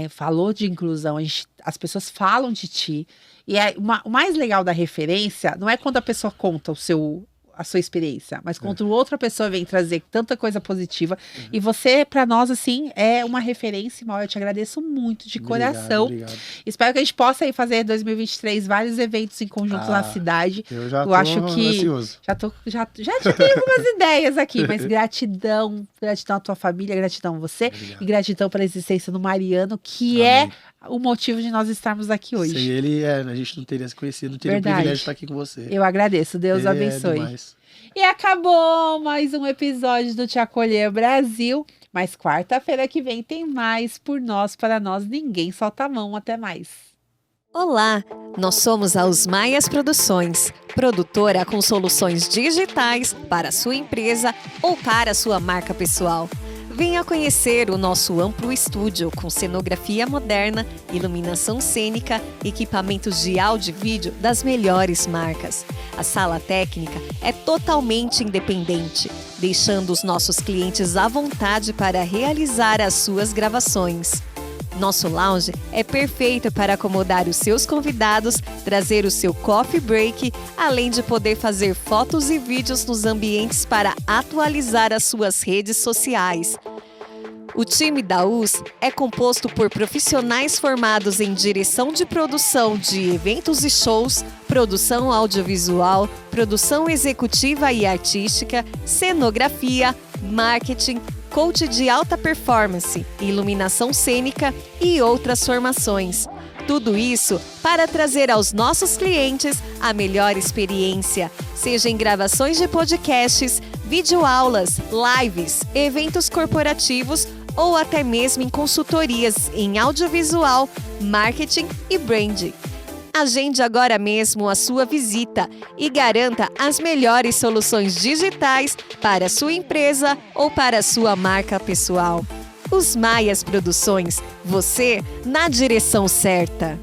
Falou de inclusão, as pessoas falam de ti. E o mais legal da referência não é quando a pessoa conta a sua experiência, mas quando outra pessoa vem trazer tanta coisa positiva, e você, pra nós, assim, é uma referência, Mal, eu te agradeço muito, de coração. Obrigado. Espero que a gente possa aí fazer 2023 vários eventos em conjunto na cidade. Eu já tô ansioso. Já tive algumas ideias aqui, mas gratidão à tua família, gratidão a você, e gratidão pela existência do Mariano, que Amém. É o motivo de nós estarmos aqui hoje. Sem ele, a gente não teria se conhecido, não teria o privilégio de estar aqui com você. Eu agradeço, Deus abençoe. E acabou mais um episódio do Te Acolher Brasil. Mas quarta-feira que vem tem mais por nós, para nós. Ninguém solta a mão. Até mais. Olá, nós somos a Os Maias Produções, produtora com soluções digitais para a sua empresa ou para a sua marca pessoal. Venha conhecer o nosso amplo estúdio com cenografia moderna, iluminação cênica, equipamentos de áudio e vídeo das melhores marcas. A sala técnica é totalmente independente, deixando os nossos clientes à vontade para realizar as suas gravações. Nosso lounge é perfeito para acomodar os seus convidados, trazer o seu coffee break, além de poder fazer fotos e vídeos nos ambientes para atualizar as suas redes sociais. O time da US é composto por profissionais formados em direção de produção de eventos e shows, produção audiovisual, produção executiva e artística, cenografia, marketing, coach de alta performance, iluminação cênica e outras formações. Tudo isso para trazer aos nossos clientes a melhor experiência, seja em gravações de podcasts, videoaulas, lives, eventos corporativos ou até mesmo em consultorias em audiovisual, marketing e branding. Agende agora mesmo a sua visita e garanta as melhores soluções digitais para a sua empresa ou para a sua marca pessoal. Os Maias Produções, você na direção certa.